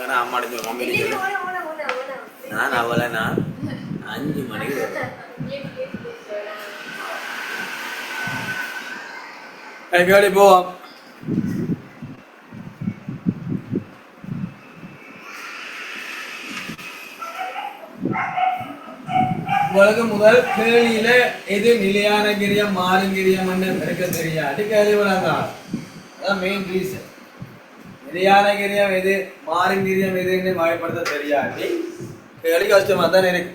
இல்லை அம்மாட்ட சொல்லி மம்மி சொல்லி நான் அவளை நான் 5 மணிக்கு வருவேன் கேள்வி போவோம். உங்களுக்கு முதல் கேள்வியில எது நிலையான கிரியம் மாறுங்கிரியம் இருக்க தெரியாது கேள்வி விளங்காது. அதான் மெயின் ரீசன். நிலையான கிரியம் எது மாறுங்கிரியம் எதுன்னு வகைப்படுத்த தெரியாது. கேள்வி கஷ்டமா தான் இருக்கு.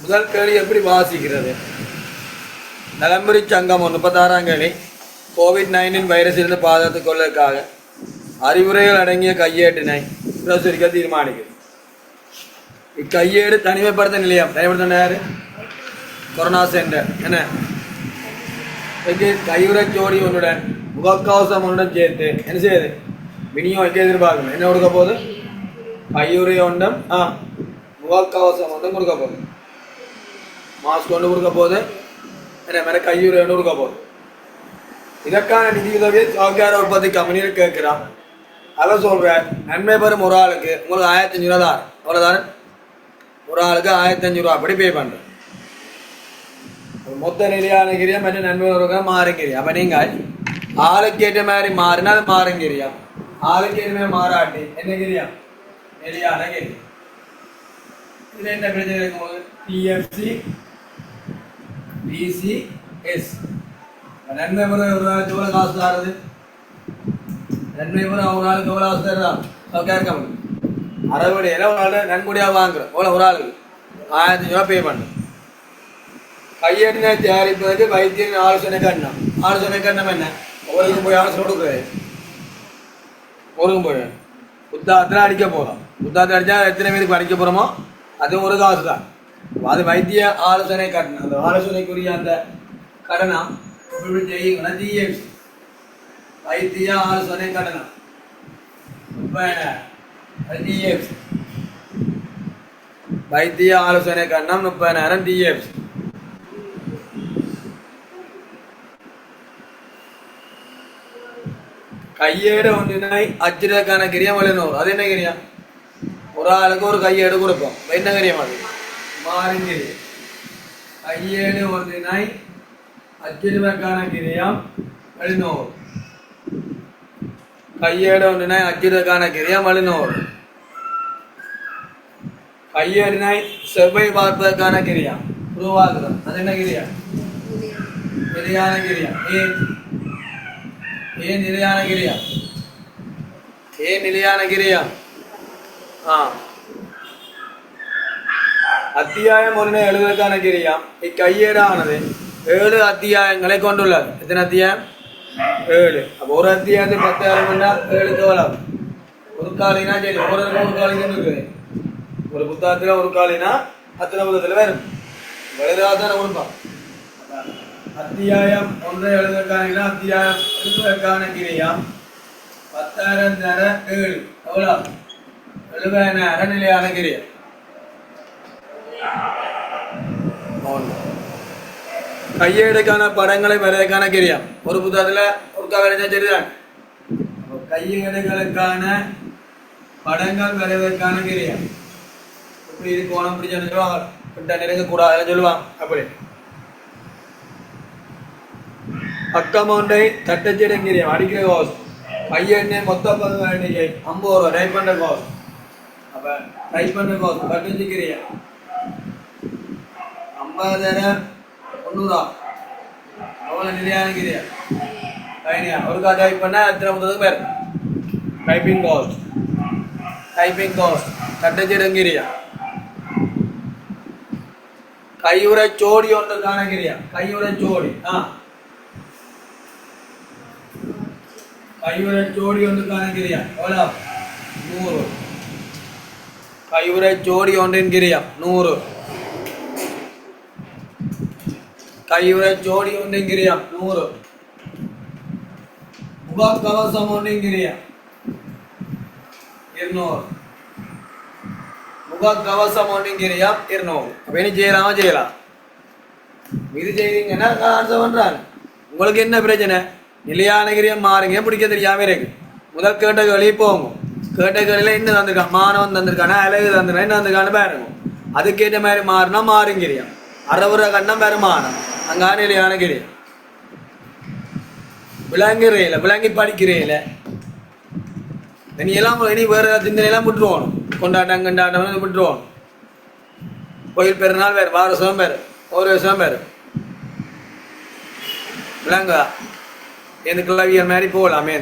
முதல் கேள்வி எப்படி வாசிக்கிறது? நலம்புரி சங்கம் 36ஆம் கேள்வி COVID-19 வைரஸிலிருந்து பாதுகாத்துக் கொள்வதற்காக அறிவுரைகள் அடங்கிய கையேட்டினை பிரசுரிக்க தீர்மானிக்கிறது. இக்கையேடு தனிமைப்படுத்த நிலையம் தனிமைப்படுத்த யாரு? கொரோனா சென்டர் என்ன கையுறை ஜோடி ஒன்றுடன் முகக்கவசம் ஒன்றுடன் சேர்த்து என்ன செய்யுது விநியோகிக்க எதிர்பார்க்கணும். என்ன கொடுக்க போகுது? கையுறை ஒன்றும் முகக்கவசம் ஒன்றும் கொடுக்க போகுது. மாஸ்க் ஒன்று கொடுக்க போகுது. என்ன மேலே கையுறை ஒன்று கொடுக்க போகுது. இதற்கான நிதி உதவியை சுகாதார உற்பத்தி கம்பெனியில் கேட்குறான். அதை சொல்கிறேன். நன்மை பெறும் ஒரு ஆளுக்கு உங்களுக்கு 1500 தான். அவ்வளோதானே? ஒரு ஆளுக்கு 1500 ரூபா அப்படி பே பண்ணுறேன். மொத்த நிலையான கிரியம் என்ன நன்மை வருவா மாறுங்கிரியம். அப்போ நீங்கள் ஆளுக்கு ஏற்ற மாதிரி மாறினா அது மாறுங்கிரியம். ஆளுக்கு ஏற்ற மாதிரி மாறாட்டி என்ன கிரியம்? நிலையான கிரியம். இதில் என்ன பிரச்சனை இருக்கும்போது டிஎஃப்சி டிசிஎஸ் நன்மை பெற ஒரு ஆளுக்கு எவ்வளோ காசு தருது? நன்மை பெற ஒரு ஆளுக்கு எவ்வளோ காசு தருதா? கேட்க முடியும். அறுபடியில் ஒரு ஆள் நன்கொடியாக வாங்குறோம். எவ்வளோ ஒரு ஆளுக்கு 1500 ரூபா பே பண்ணுறோம். கையேட்டினை தயாரிப்பதற்கு வைத்தியரின் ஆலோசனை கண்ணம். ஆலோசனை கண்ணம் என்ன? ஒருக்கும் போய் ஆலோசனை கொடுக்குறது. ஒருக்கும் போய் புத்தாத்தில் அடிக்க போகிறோம். புத்தாத்தில் அடித்தா எத்தனை பேருக்கு அடிக்க போகிறோமோ அது ஒரு காசு தான். அது வைத்திய ஆலோசனை கட்டணம். அந்த ஆலோசனைக்குரிய அந்த கடனம் இப்படி செய்யுங்கன்னா டிஎஃப்சி வைத்திய ஆலோசனை கட்டணம். இப்போ டிஎஃப்சி வைத்திய ஆலோசனை கட்டணம் 30,000 டிஎஃப்சி. கையேடு ஒன்றினை அச்சிடக்கான கிரியம் எழுநூறு. அது என்ன கிரியம்? ஒரு ஆளுக்கு ஒரு கையேடு கொடுப்போம். என்ன கிரியம்? அது மாறுங்கிரியம். கையேடு ஒன்றினை அச்சிடுவதற்கான கிரியம் 700. கையேடு ஒன்றினை அச்சிடுவதற்கான கிரியம் 700. கையேடினை செவ்வை பார்ப்பதற்கான கிரியம் உருவாக்குறோம். அது என்ன கிரியம்? நிலையான கிரியம். ஏன் நிலையான கிரியம்? ஏன் நிலையான கிரியம்? அத்தியாயம் ஒன்றினை எழுதுவதற்கான கிரியம். இக்கையேடானது 7 அத்தியாயங்களை கொண்டுள்ளது. எத்தனை அத்தியாயம்? 7. அப்போ ஒரு அத்தியாயத்தை 10,000 7 எவ்வளவு? ஒரு காலினா சரி ஒரு காலின்னு இருக்குது. ஒரு புத்தகத்தில் ஒரு காலினா அத்தனை புத்தகத்தில் வேணும். எழுதாதான கொடுப்பான். அத்தியாயம் ஒன்றை எழுதுவதற்கான அத்தியாயம் எழுதுவதற்கான கிரியம் 10,000 தர 7 எவ்வளோ? 70,000 நிலையான கிரியம். கையேடுக்கான படங்களை வரைவதற்கான கிரியம் ஒரு புத்தகத்தில் ஒருக்கா வரைஞ்சா சரிதான். கையேடுகளுக்கான படங்கள் வரைவதற்கான கிரியம் இப்படி இது கோணம் இப்படி சொல்லுவாங்க. கிட்ட நெருங்க கூடாது சொல்லுவாங்க. அப்படி பக்கம் ஒன்றை தட்டச்சிடும் கிரியம் அடிக்கிற கோஸ். கையெண்ணை மொத்த பதம் எண்ணிக்கை 50 ரூபா. டைப் பண்ணுற கோஸ். அப்போ டைப் பண்ணுற கோஸ் தட்டச்சு கிரியம் 50,000 100 அவ்வளோ நிலையான கிரியம். கைனியா ஒருக்கா டைப் பண்ணால் எத்தனை புத்தகத்துக்கு பேர்? Typing cost. டைப்பிங் கோஸ்ட் தட்டச்சிடும் கிரியம். கையுறை ஜோடி ஒன்றுக்கான கிரியம். கையுறை ஜோடி கையுறை ஜோடி ஒன்று காணுங்கிறியா எவ்வளோ 100. கையுறை ஜோடி ஒன்றுங்கிறியா 100. கையுறை ஜோடி ஒன்றுங்கிறியா 100. முகக்கவசம் ஒன்றுங்கிறியா 200. முகக்கவசம் ஒன்றுங்கிறியா 200. அப்போ என்ன செய்யலாம் இது செய்வீங்கன்னா ஆன்சர் பண்றாங்க. உங்களுக்கு என்ன பிரச்சனை? நிலையான கிரியம் மாறுங்க பிடிக்க தெரியாம இருக்கு. முதல் கேட்ட கேள்வி போங்க. கேட்ட கேள்வியில என்ன தந்திருக்கான்? மாணவன் தந்திருக்கானா அழகு தந்திருக்கான் என்ன தந்திருக்கான்னு பாருங்க. அதுக்கேற்ற மாதிரி மாறினா மாறுங்கிரியம். அறவுற கண்ணம் பெருமானம் அங்கான நிலையான கிரியம். விளங்குறையில விளங்கி படிக்கிறேயில இனி இனி வேற சிந்தனையெல்லாம் விட்டுருவோம். கொண்டாட்டம் கண்டாட்டம் விட்டுருவோம். கோயில் பெருநாள் வேறு வாரசம் வேறு ஒரு வருஷம் பேர் விளங்க எனக்கு லவியல் மாதிரி போகலாமே.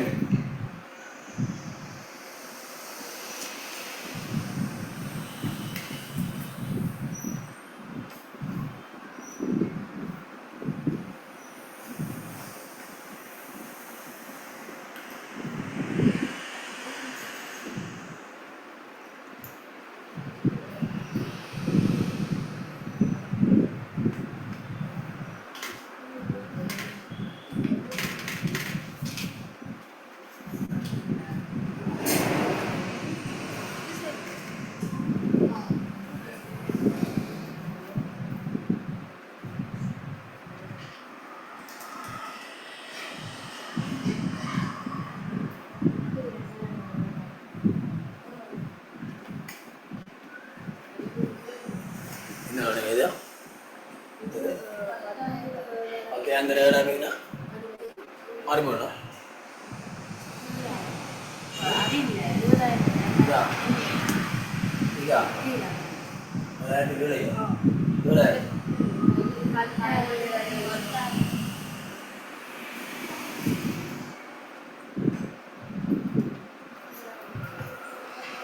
ஓகே அந்த ரேடாமீனா மாறுமோனா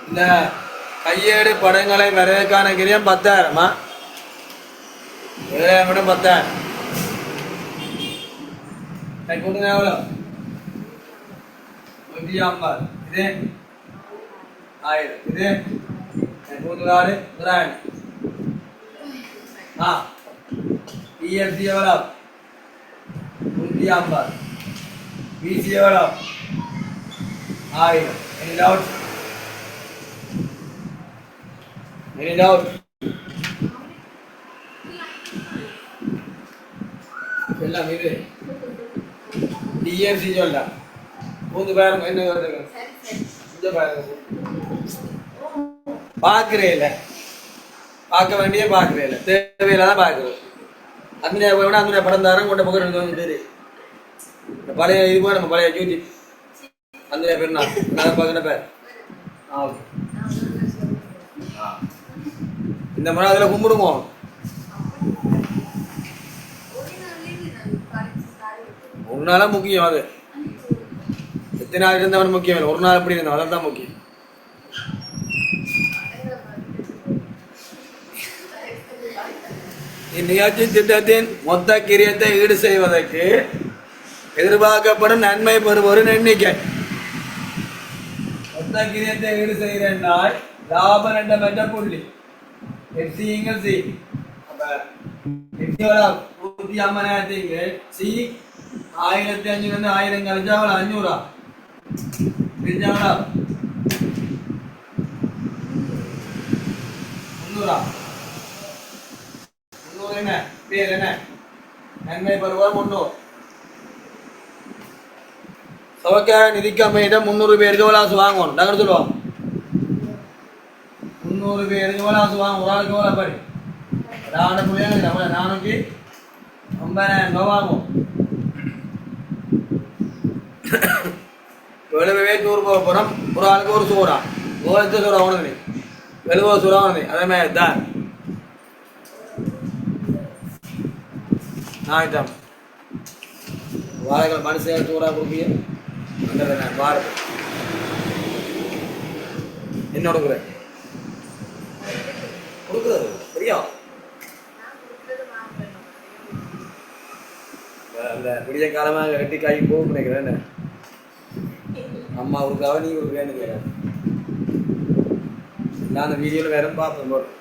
இந்த கையேடு படங்களை வரையக்கான கிரியம் 10,000 7,000 10,000 கூட்டுங்க எவ்வளோ 150 இது 1000 இது 100 1,000 பிஎஃப்சி எவ்வளோ 150 பிசி எவ்வளோ 1000. Any doubt? Any doubt? எல்லாம் இது டிஎஃப்சி சொல்ல மூணு பேரும் என்ன வருது இந்த பாருங்க பார்க்குறேன் பார்க்க வேண்டிய பார்க்குறேன் தேவையில்லை தான் பார்க்குறோம். அந்த விட அந்த படம் தாரம் கொண்ட பக்கம் 2 பேர் இந்த பழைய இது போய் நம்ம பழைய ஜூட்டி அந்த பேர் நான் பார்க்குற பேர் இந்த முறை அதில் கும்பிடுவோம். ஒரு நாளா முக்கியம். அது எத்தனை நாள் இருந்தவன் முக்கியம் இல்லை, ஒரு நாள் எப்படி இருந்தவன் அதான் முக்கியம். இந்நிகழ்ச்சி திட்டத்தின் மொத்த கிரியத்தை ஈடு செய்வதற்கு எதிர்பார்க்கப்படும் நன்மை பெறுவோரின் எண்ணிக்கை. மொத்த கிரியத்தை ஈடு செய்கிறால் லாபம் என்ற மெட்ட புள்ளி எஃப்சிங்கள் சி. அப்ப எஃப்சி 150,000 சி 1,500 1000 கழிச்சா 500 பிரிஞ்சாங்களா 300 என்ன பேர் என்ன நன்மை பெறுவோர் 300. சவக்கார நிதிக்கு அமையிடம் 300 பேருக்கு விளாசு வாங்கணும். நாங்கள் சொல்லுவோம் 300 பேருக்கு விளாசு வாங்க. ஒரு ஆளுக்கு எவ்வளோ படி 450,000 வாங்குவோம். 70 பேர் டூர் போக போகிறோம். ஒரு ஆளுக்கு ஒரு சூறா ஓரத்து சூறா உணவு 70 சூறா உணவு அதே மாதிரி தான் நான் வாழைகள் மனுஷன் சூறா கொடுப்பிய அந்த பாரத என்ன கொடுக்குறேன் கொடுக்குறது சரியா அந்த விடிய காலமாக கட்டி காய் போக நினைக்கிறேன். அம்மா உருக்காக நீ உருக்கான்னு கேட்குறேன். நான் அந்த வீடியோவில் வேற பார்ப்பேன் போகிறேன்.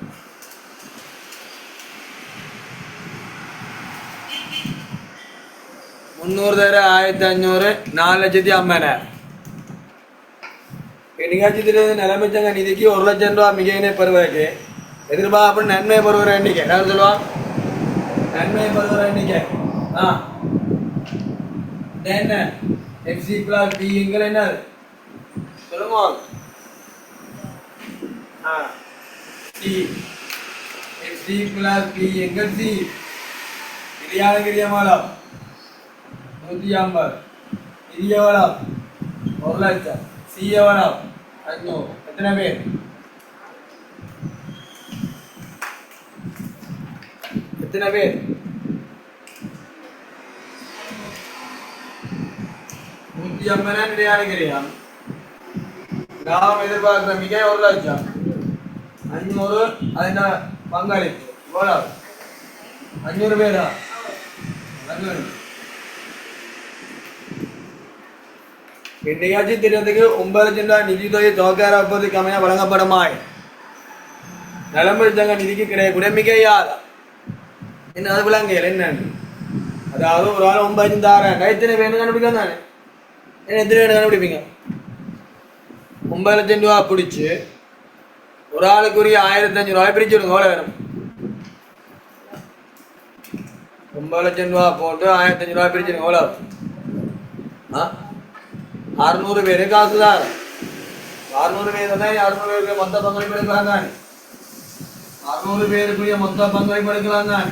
300 தர 1500 4,50,000. எண்ணிக்காட்சியில் நிலைமைச்சங்க நிதிக்கு 1,00,000 ரூபா மிகையினை பெறுவதற்கு எதிர்பார்ப்பு நன்மை பெறுகிற எண்ணிக்கை என்ன சொல்லுவான்? நன்மை பெறுகிற எண்ணிக்கை என்ன? எஃப்சி பிளஸ் பிங்கிற என்ன சொல்லுங்க. சி எஃப்சி பிளஸ் பி எங்கள் சி கிரியா மாலம் 150 இது எவ்வளோ? 1,00,000. சி எவ்வளோ? 500. எத்தனை பேர்? எத்தனை பேர்? 150 நிலையானுக்கிறியா? நாம் எதிர்பார்க்கிற மிக 1,00,000. 500 அது பங்களிப்பு எவ்வளோ? 500 பேரா? 500. எண்ணிக்காட்சி திட்டத்துக்கு 9,00,000 ரூபாய் நிதியுதவி தொகைப்பதற்கு அமைய வழங்கப்படுமாய் நலம்பெருச்சங்க நிதிக்கு கிடைக்கக்கூடிய மிகையாத என்ன அது விளங்கையில் என்னன்னு? அதாவது ஒரு ஆள் 9,00,000 தாரேன் எத்தனை பேர் கண்டுபிடிக்க தானே? எத்தனை பேர் கண்டுபிடிப்பீங்க? 9,00,000 ரூபா பிடிச்சி ஒரு ஆளுக்குரிய 1,500 ரூபாய் பிரிச்சு விடுங்க. எவ்வளோ வேணும்? 9,00,000 ரூபா போட்டு 1,500 ரூபாய் பிரிச்சுடுங்க. எவ்வளோ? 600 பேரு காசுதான். 600 பேர் தான் 600 பேருக்கு மொத்த பங்களிப்பு எடுக்கலாம் தானே? 600 பேருக்குரிய மொத்த பங்களிப்பு எடுக்கலாம் தானே?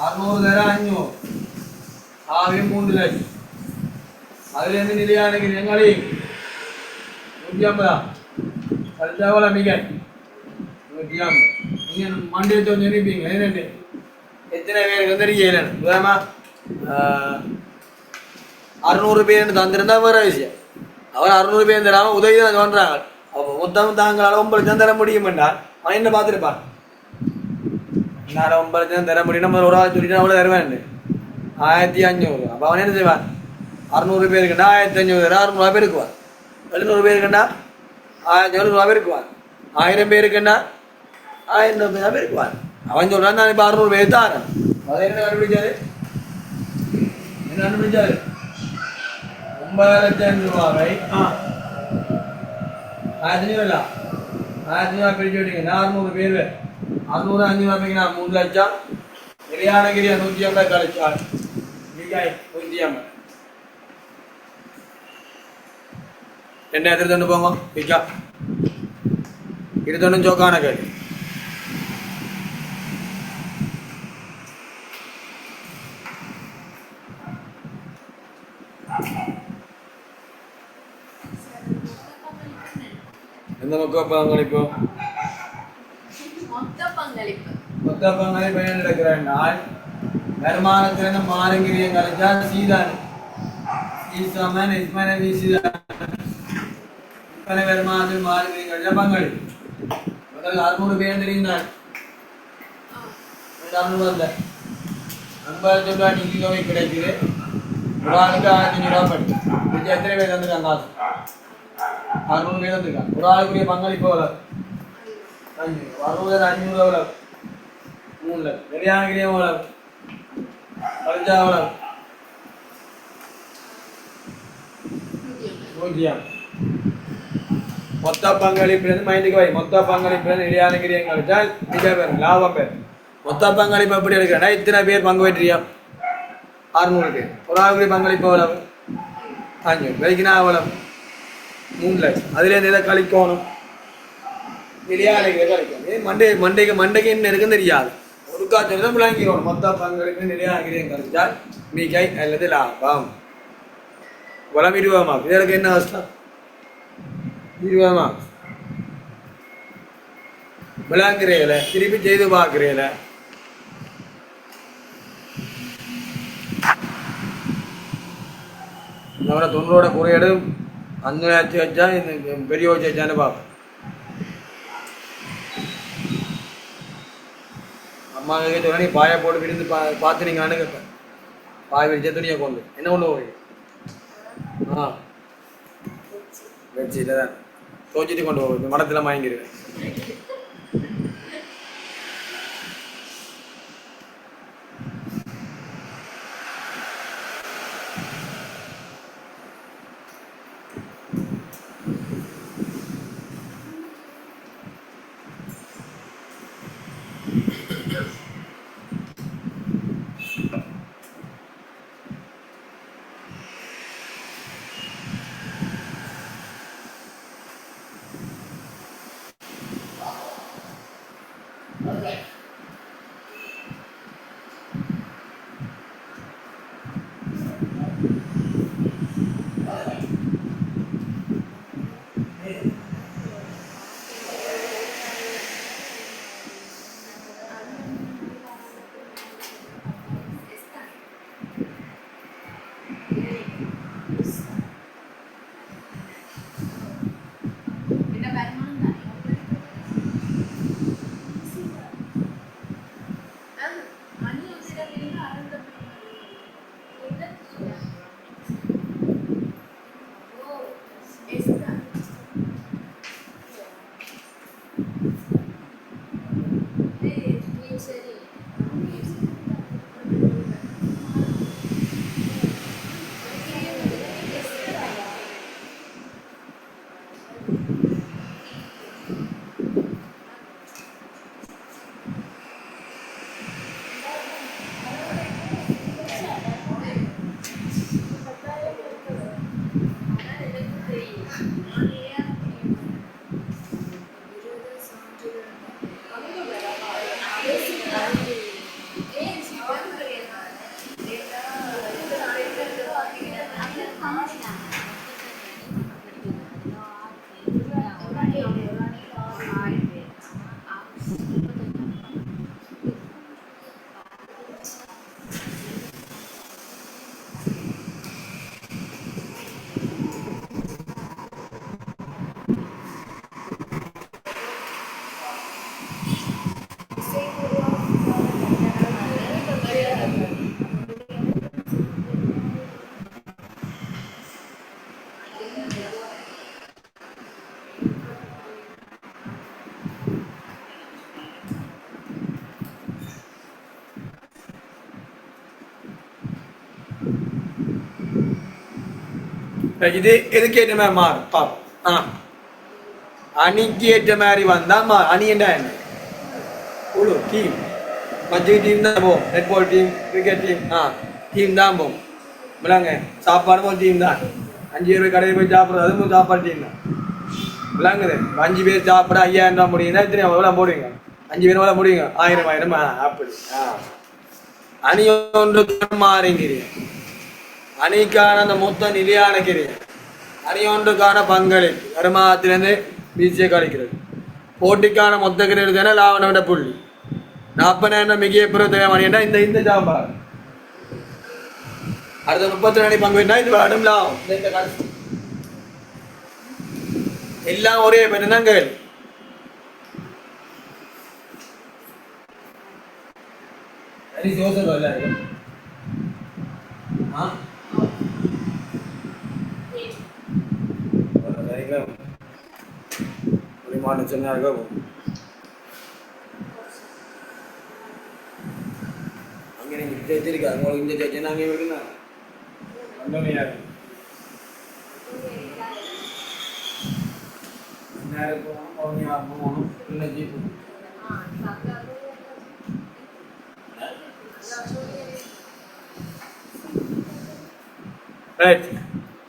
600 தர 500 ஆகவே 3,00,000. அதுலேருந்து நிலையான எங்களே 150 கழிச்சாவல மிக 150. நீங்கள் மண்டியத்தை நினைப்பீங்க. என்னென்னு எத்தனை பேருக்கு தெரியல. உதாரணமா 600 பேர் தந்திருந்தா வேற விஷயம். அவர் 600 பேர் தராம உதவி தான் சொல்றாங்க. அப்போ மொத்தம் தாங்களால் 9,00,000 தர முடியும் என்றால் அவன் என்ன பார்த்துருப்பான்? என்னால் 9,00,000 தர முடியும். ஒரு ஆள் சொல்லிட்டு அவ்வளோ தருவேன் 1,500. அப்போ அவன் என்ன செய்வான்? 600 பேருக்குண்டா 1,500 தர 600 பேருக்குவான். 700 பேருக்குண்டா 1,700 பேருக்குவான். 1000 பேருக்குண்டா 1,000 பேருக்குவான். அவன் சொல்றான் நான் இப்போ 600 பேர் தான். அதை என்ன கண்டுபிடிச்சாரு? என்ன கண்டுபிடிச்சாரு? 9,00,000 ரூபாவை 1,500 பிரிச்சு விட்டீங்கன்னா 600 பேர் 600 500 3,00,000. நிலையானகிரியா 150 கழிச்சால் மிகாய் 150. என்ன எடுத்துட்டு போங்க மிகா 21 சோக்கான கேள்வி. எந்த மொத்த பங்களிப்பு? மொத்த பங்களிப்பு என்ன நடக்கிறேன்? வருமானத்திலிருந்து மாறுங்கிறியம் கழிச்சா சீதான் சமன் விற்பனை வருமானத்தில் மாறுங்கிறியம் கழிச்சா பங்களிப்பு. முதல்ல 600 பேர் தெரியுந்தான் 600 50,000 ரூபாய் நிதி தொகை கிடைக்குது. ஒரு ஆளுக்கு 1,500 ரூபாய் படி எத்தனை பேர் தந்துருக்காங்க? காசு 600 பேர் தந்துருக்காங்க. ஒரு ஆளுக்குரிய பங்களிப்பு எவ்வளோ? 500. 500 எவ்வளோ? 3,00,000. நிலையானகிரியம் எவ்வளோ? கழிச்சா எவ்வளோ? 100. மொத்த பங்களிப்பு மைண்டுக்கு வை. மொத்த பங்களிப்பு நிலையானகிரியம் கழிச்சால் மிக பேர் லாபம் பேர். மொத்த பங்களிப்பு எப்படி எடுக்கிறேன்னா இத்தனை பேர் பங்கு பெற்றியா? 600 பேர். ஒரு ஆளுக்குரிய பங்களிப்பு எவ்வளவு? 500. வைக்கினா எவ்வளவு? 3,00,000. அதுலேருந்து எதை கழிக்கணும்? நிலையானகிரியை கழிக்கணும். மண்டைக்கு என்ன இருக்குன்னு தெரியாது. ஒரு காய்ச்சல் தான் விளங்கிக்கணும். மொத்த பங்களிப்பு நிலையானகிரியம் கழிச்சால் மிகை அல்லது லாபம். வளம் 20 மார்க். இதற்கு என்ன கஷ்டம்? 20 மார்க். விளங்குறீங்கள திருப்பி செய்து பார்க்குறீங்கள. நம்மளோட 90 குறையீடு அந்த வச்சா பெரிய வச்சு வச்சான்னு பார்ப்போம். அம்மா கேட்க நீ பாயை போட்டு விருந்து பார்த்துனீங்களான்னு கேட்பேன். பாய் விரிச்ச துணியை கொண்டு என்ன கொண்டு போறீங்க? வச்சுட்டு தான் தோச்சிட்டு கொண்டு போகும் மடத்தில் வாங்கிடுவேன். இது எதுக்கு ஏற்ற மாதிரி மாறும் பாப்போம். அணிக்கு ஏற்ற மாதிரி வந்தா அணி என்ன குழு டீம் மஞ்சள் டீம் தான் போகும். Netball team, cricket team team தான் போகும். விளாங்க சாப்பாடும் ஒரு டீம் தான். 5 பேர் கடையில் போய் சாப்பிட்றது அதுவும் சாப்பாடு டீம் தான். விளாங்குது 5 பேர் சாப்பிட 5000 ரூபா முடியுங்கன்னா இத்தனை எவ்வளோ போடுவீங்க? 5 பேர் எவ்வளோ முடியுங்க? 1000 அப்படி. அணி ஒன்றுக்கு மாறுங்கிறீங்க. அணிக்கான அந்த மொத்த நிலையான கிரியை, அணி ஒன்றுக்கான பங்களிப்பு வருமானத்திலிருந்து வீசிய கழிக்கிறது. போட்டிக்கான மொத்த கிரியை தானே லாபனை விட புள்ளி 40,000 மிக பிறகு மணினா இந்த சாம்பார் அடுத்த 32 பங்கு வேணா இது விளையாடும் லாபம். எல்லாம் ஒரே பெண்ணு கேள்வி. சொன்னாங்க அங்கே நீங்க ஜெயிச்சிருக்கா உங்களுக்கு இந்த ஜெயிச்சு நாங்க இருக்குண்ணா நேரம் போகணும் இல்லை ஜீப்பு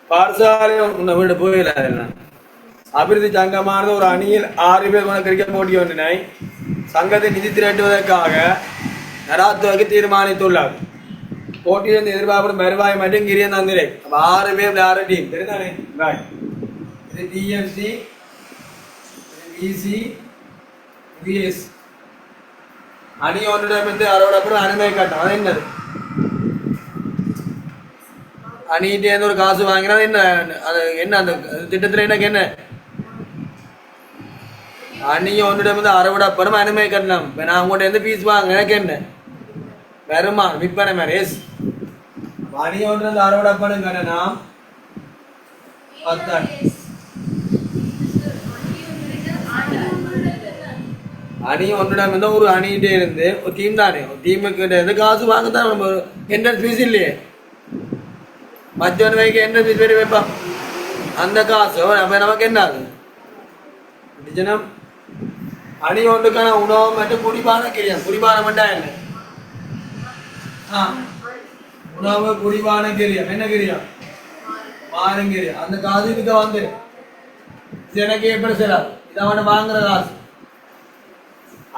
பாடசாலை உன்னை வீடு போயில அபிவிருத்தி சங்கமானது ஒரு அணியில் 6 பேர் கொண்ட கிரிக்கெட் போட்டி ஒன்றினை சங்கத்தை நிதி திரட்டுவதற்காக நடாத்துவதற்கு தீர்மானித்துள்ளார். போட்டியிலிருந்து எதிர்பார்ப்படும் வருவாய் மற்றும் கிரிய தந்திரை 6 பேர் 6 டீம் தெரிந்தானே. இது டிஎம்சி, விசி, விஎஸ் அணி ஒன்றிடமிருந்து அறுவடை அனுமதி கட்டம். அது என்னது? அணிகிட்டே ஒரு காசு வாங்கினா என்ன அது என்ன அந்த திட்டத்தில் எனக்கு என்ன அணியை ஒன்றிடமிருந்து அறுவடைப்படும் அனுமதி கட்டணும். இப்போ நான் உங்கள்கிட்ட ஃபீஸ் வாங்க எனக்கு என்ன வருமா விற்பனை மாதிரி எஸ் அணியை ஒன்றிலிருந்து அறுவடைப்படும் கட்டணம் 10,000. அணி ஒன்றிடம் இருந்தால் ஒரு அணிகிட்டே இருந்து ஒரு டீம் தானே, ஒரு டீமுக்கிட்ட இருந்து காசு வாங்கத்தான் நம்ம என்ட்ரன்ஸ் ஃபீஸ் இல்லையே. மற்றவன் வைக்க என்ட்ரன்ஸ் ஃபீஸ் பேர் வைப்பான். அந்த காசு அப்போ நமக்கு என்ன ஆகுது? ஜனம் அணி ஒன்றுக்கான உணவு மட்டும் குடிபான கிரியம். குடிபானம் மட்டும் என்ன? உணவு குடிபான கிரியம். என்ன கிரியம்? மாறும் கிரியம். அந்த காசு இதுக்கு வந்து எனக்கு எப்படி செலவு? இதை அவனை வாங்குற காசு.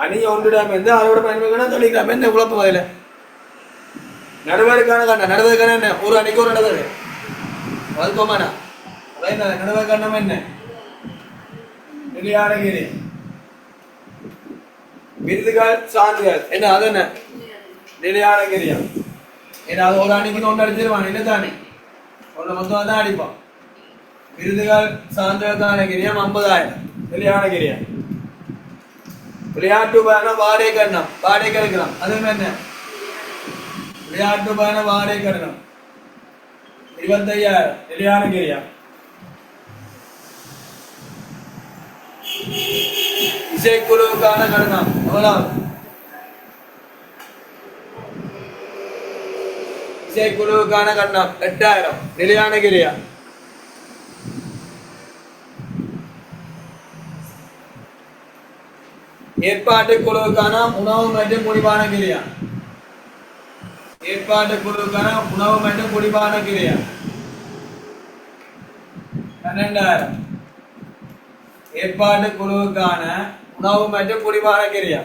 அணி ஒன்றிடம் இருந்து அதோட பயன்படுத்தணும் சொல்லிக்கலாம். என்ன குழப்பம் அதில்? நடுவருக்கான கண்ணா, நடுவருக்கான என்ன? ஒரு அணிக்கு ஒரு நடுவர் வல்கோமானா நடுவர் கண்ணம் என்ன? நிலையான கிரியம். விருதுகள் சான்றுகள் என்ன? அது என்ன? நிலையான கிரியம். ஏன்னா அது ஒரு அணிக்கு ஒன்று அடிச்சிருவான். என்ன தானே ஒன்று மொத்தம் தான் அடிப்பான். விருதுகள் சான்றுகளுக்கான கிரியம் 50,000 நிலையான கிரியம். விளையாட்டு பயண வாடகை கட்டணம். வாடகை கட்டணம் அது என்ன? விளையாட்டு பயண வாடகை கட்டணம் 25,000 நிலையான கிரியம். இசைக்குழுவுக்கான கட்டணம் எவ்வளவு? இசைக்குழுவுக்கான கட்டணம் 8,000 நிலையான கிரியா. ஏற்பாட்டு குழுவுக்கான உணவு மற்றும் குடிபான கிரியா. ஏற்பாட்டு குழுவுக்கான உணவு மற்றும் குடிபான கிரியா 12,000. ஏற்பாட்டு குழுவுக்கான உணவு மற்றும் குடிபான கிரியா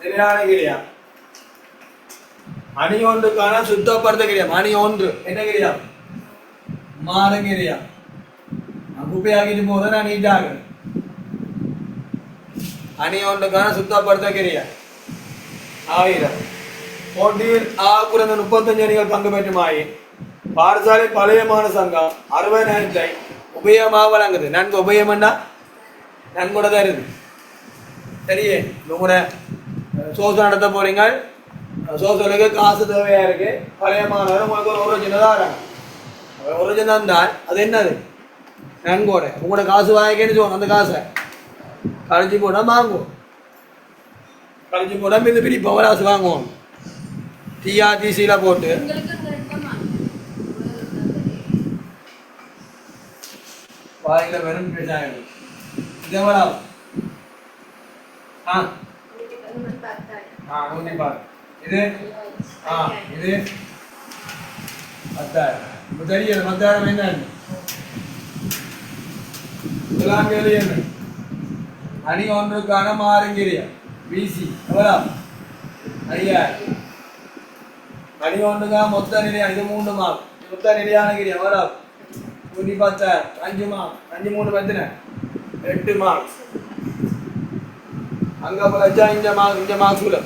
நிலையான கிரியா. அணி ஒன்றுக்கான சுத்தப்படுத்த கிரியா. அணி ஒன்று என்ன கிரியா? மாறு கிரியா. குப்பையாகிட்டு போது நான் நீட்டாக. அணி ஒன்றுக்கான சுத்தப்படுத்த கிரியா 1000. போட்டியில் குறைந்த 35 அணிகள் பங்கு பெற்றுமாயின் பாடசாலை பழைய மாணவ சங்கம் 60,000 உபயமாக வழங்குது. நன்கு உபயம்னா நன்கூட தருது. சரியே, உங்களோட சோசை நடத்த போறீங்க. சோசலுக்கு காசு தேவையா இருக்கு. பழைய மாணவர் உங்களுக்கு ஒரு சின்னதாக வராங்க. ஒரு சின்னம் தான் அது என்னது? நன்கோட உங்களோட காசு வாங்கிக்கன்னு சொல்லணும். அந்த காசை கழிச்சு போட்டா வாங்குவோம். கழிச்சு போட்டா மீது பிரிப்போம். காசு வாங்குவோம். டிஆர்டிசியில போட்டு வாயில வெறும் பேசாயிடும். இது எவ்வளோ? இது இது 10,000. இப்போ தெரியுது 10,000 என்ன? இதெல்லாம் கேள்வி என்ன? அணி ஒன்றுக்கான மாறுங்கிறியா பிசி எவ்வளோ? 5,000. அணி ஒன்றுக்கான மொத்த நிலையா இது 3 மார்க். மொத்த நிலையான கிரியா எவ்வளோ? 10,000. 5 மார்க். 5 3 10 8 மார்க். அங்க போச்சா இங்க மார்க்ஸ்ல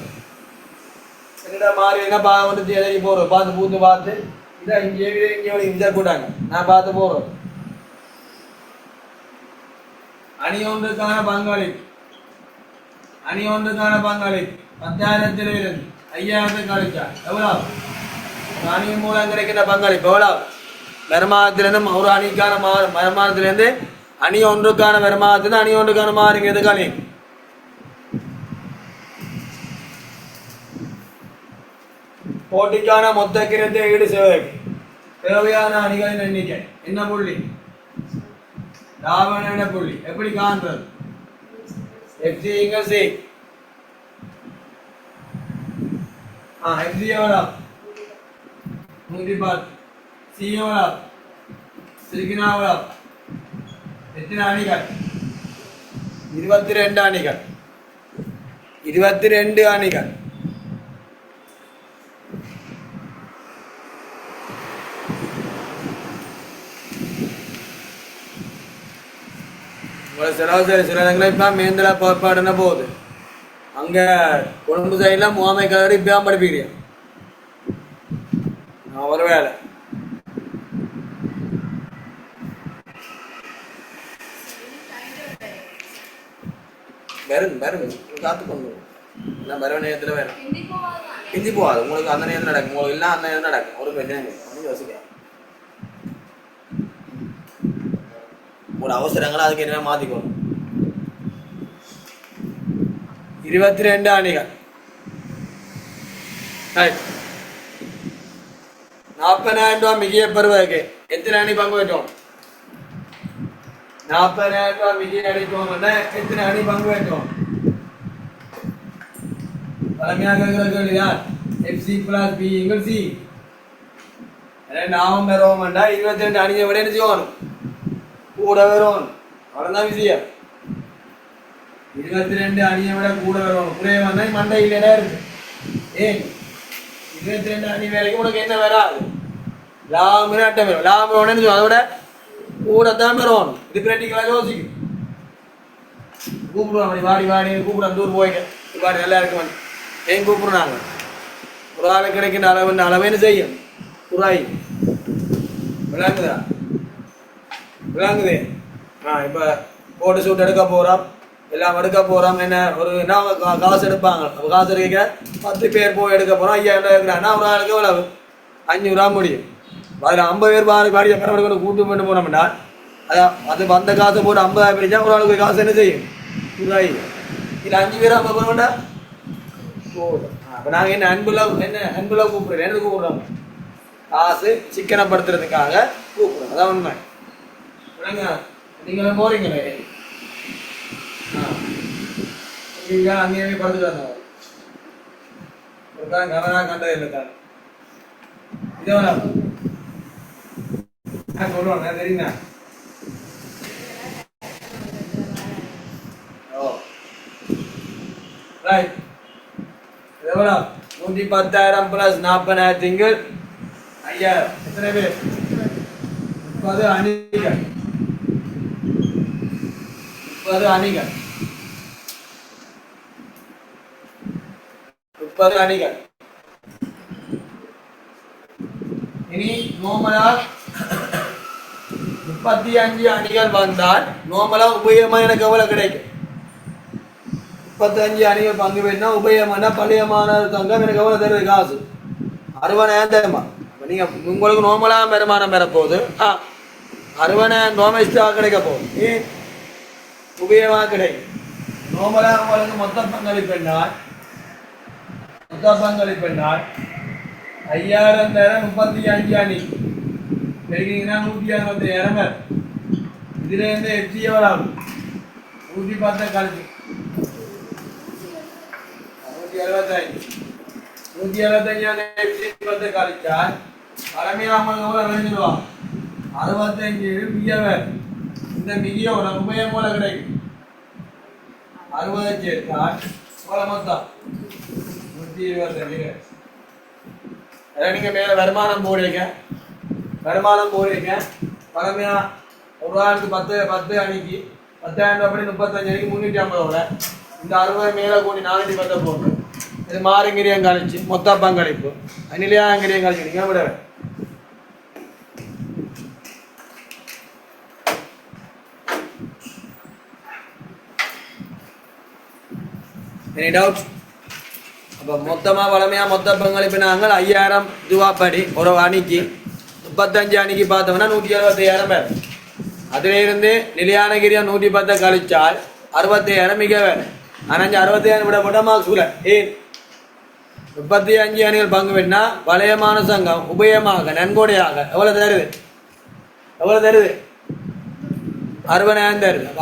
என்னடா மாறி என்ன வந்து எழுதி போறோம். பார்த்து பூத்து பார்த்து இதான் இங்கே இங்கே போட்டாங்க. நான் பார்த்து போறோம். அணி ஒன்றுக்கான பங்களிப்பு. அணி ஒன்றுக்கான பங்களிப்பு 10,000 இருந்து 5,000 கழிச்சா எவ்வளோ? அணி மூலம் கிடைக்கிற பங்களிப்பு எவ்வளோ? வருமானத்திலிருந்து ஒரு அணிக்கான வருமானத்திலிருந்து அணி ஒன்றுக்கான வருமானத்திலிருந்து அணி ஒன்றுக்கான மாறுங்கிறது களி. போட்டிக்கான மொத்த கிரத்தை ஈடு செய்வதற்கு தேவையான அணிகளின் எண்ணிக்கை என்ன புள்ளி? லாபன புள்ளி. எப்படி காண்றது? எஃப்சி இங்க சி. எஃப்சி எவ்வளோ? 110. சி எவ்வளோ? சிரிக்கினா எவ்வளோ? எத்தனை அணிகள்? 22 அணிகள். 22 அணிகள். செலவு சில இடங்களில் இப்போ மேந்தலா கோட்பாடுன்னா போகுது. அங்கே கொழும்பு சைடில் முகாமை கலர் இப்போ படிப்பிக்கிறேன் நான் ஒரு வேலை. வரும் காத்து கொண்டு நான் வர நேரத்தில் வேணும். பிந்தி போகாது. உங்களுக்கு அந்த நேரத்தில் நடக்கும். உங்களுக்கு இல்லை அந்த நேரம் நடக்கும். ஒரு பிரச்சனை யோசிக்க ஒரு அவசரங்களை அதுக்கு என்ன மாற்றிக்கணும். 22 அணிகள். 40,000 ரூபாய் மிகிய பெறுவதற்கு எத்தனை அணி பங்கு பெற்றோம்? 40,000 ரூபாய் மிகிய அடித்தோம்னா எத்தனை அணி பங்கு பெற்றோம்? பழமையாக கேள்விதான். FC plus B equals C. நாம பெறுவோம்டா 22 அணியை விட என்ன செய்யணும்? கூட வரும். அவ்வளவுதான் விஷயம். 22 அணியை விட கூட வரும். குறைய வந்தா மண்டை இல்லையா இருக்கு. ஏன் 22 அணி வேலைக்கு உனக்கு என்ன வராது? லாபம் அட்டை வரும். லாபம் உடனே அதை விட கூடத்தான் பெறுவோம். இது கிரிட்டிக்கலாக யோசிக்கும். கூப்பிடுவாங்க வாடி வாடி கூப்பிட தூர் போய்க்க வாடி நல்லா இருக்கும். ஏன் கூப்பிடுறாங்க? ஒரு ஆள் கிடைக்கின்ற அளவு என்ன செய்யும்? குறாய் விளங்குதா? விளங்குது. இப்போ போட்டு சூட் எடுக்க போகிறோம், எல்லாம் எடுக்க போகிறோம். என்ன ஒரு காசு எடுப்பாங்க. அப்போ காசு எடுக்க 10 பேர் போய் எடுக்க போகிறோம். 5,000 ரூபா எடுக்கிறான்னா ஒரு ஆளுக்கு எவ்வளவு? 500 ரூபா முடியும். அதில் 50 பேர் பாடி பரவாயில்ல கூட்டு பண்ணி போனோம்னா அது வந்த காசை போட்டு 50,000 பிரிச்சா ஒரு ஆளுக்கு காசு என்ன செய்யும்? குறாய். இல்லை 5 பேர் 50 பண்ண வேண்டாம் போதும். அப்போ நாங்கள் அன்புல கூப்பிடுறோம். என்ன கூப்பிடுறோம்? காசு சிக்கனப்படுத்துறதுக்காக கூப்பிடுறோம். அதான் உண்மை. நீங்க போறீங்களே அங்கேயே படுத்துட்டு வந்தோம் கவனா கண்டது இல்லை தான் இதே சொல்லுவாங்க தெரியுங்களா? ரைட். 110,000 plus 40,000 திங்கள் 5,000. எத்தனை பேர்? 30 அணிகள். 30 அணிகள். 30 அணிகள். இனி நோமலா 35 அணிகள் வந்தால் நோமலா உபயோகமா எனக்கு எவ்வளவு கிடைக்கும்? 35 அணிகள் பங்கு பெற்றா உபயோகமான பழைய மாணவர் தங்கம் எனக்கு எவ்வளவு தருது காசு? 60,000 தருமா? நீங்க உங்களுக்கு நோமலா வருமானம் பெறப்போகுது. 60,000 நோமஸ்டாக கிடைக்க போகுது. ஏன் உபயோகமாக கிடைக்கும்? நோமலா உங்களுக்கு மொத்த பங்களிப்பெண்ணால் 5,000 தர 35 அணி பெருக்கிங்கன்னா 160,000 பேர். இதுல இருந்து FC எவ்வளவு? 110 கழிச்சு 175 FC 10 கழிச்சால் பழமையாக எவ்வளவு விளைஞ்சிடுவா? 65 மிகவர். இந்த மிகியோட உபயம் போல கிடைக்கும். 60 சேர்த்தால் போல மொத்தம் 125. நீங்க மேல வருமானம் போடுறீங்க பழமையா ஒரு ஆளுக்கு 10 அணிக்கு 10,000 ரூபாய் 35 அணிக்கு 350. இந்த 60 மேல கூடி 410 போட்டு இது மாறுங்கிரியம் கழிச்சு மொத்த பங்களிப்பு அநிலையாங்கிரியம் கழிச்சுட்டீங்க விட. Any doubt? அப்போ மொத்தமாக வளமையாக மொத்த பங்களிப்பு நாங்கள் 5,000 ரூபாப்படி ஒரு அணிக்கு 35 அணிக்கு பார்த்தோம்னா 175,000 பேர். அதிலிருந்து நிலையானகிரியம் 110 கழிச்சால் 65,000 மிக வேறு. ஆனால் 65,000 விட போட்டோமா சூழ. ஏன் 35 அணிகள் பங்கு பெற்றா வளையமான சங்கம் உபயமாக நன்கொடையாக எவ்வளவு தருது? 60,000 தருது.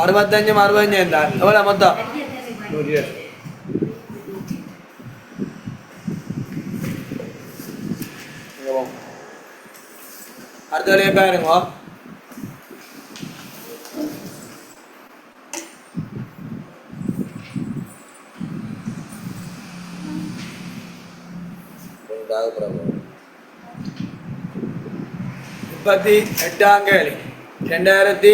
65 என்றால் எவ்வளவு மொத்தம்? 100. அடுத்த வழியை பாருங்க. முப்பத்தி 8 2022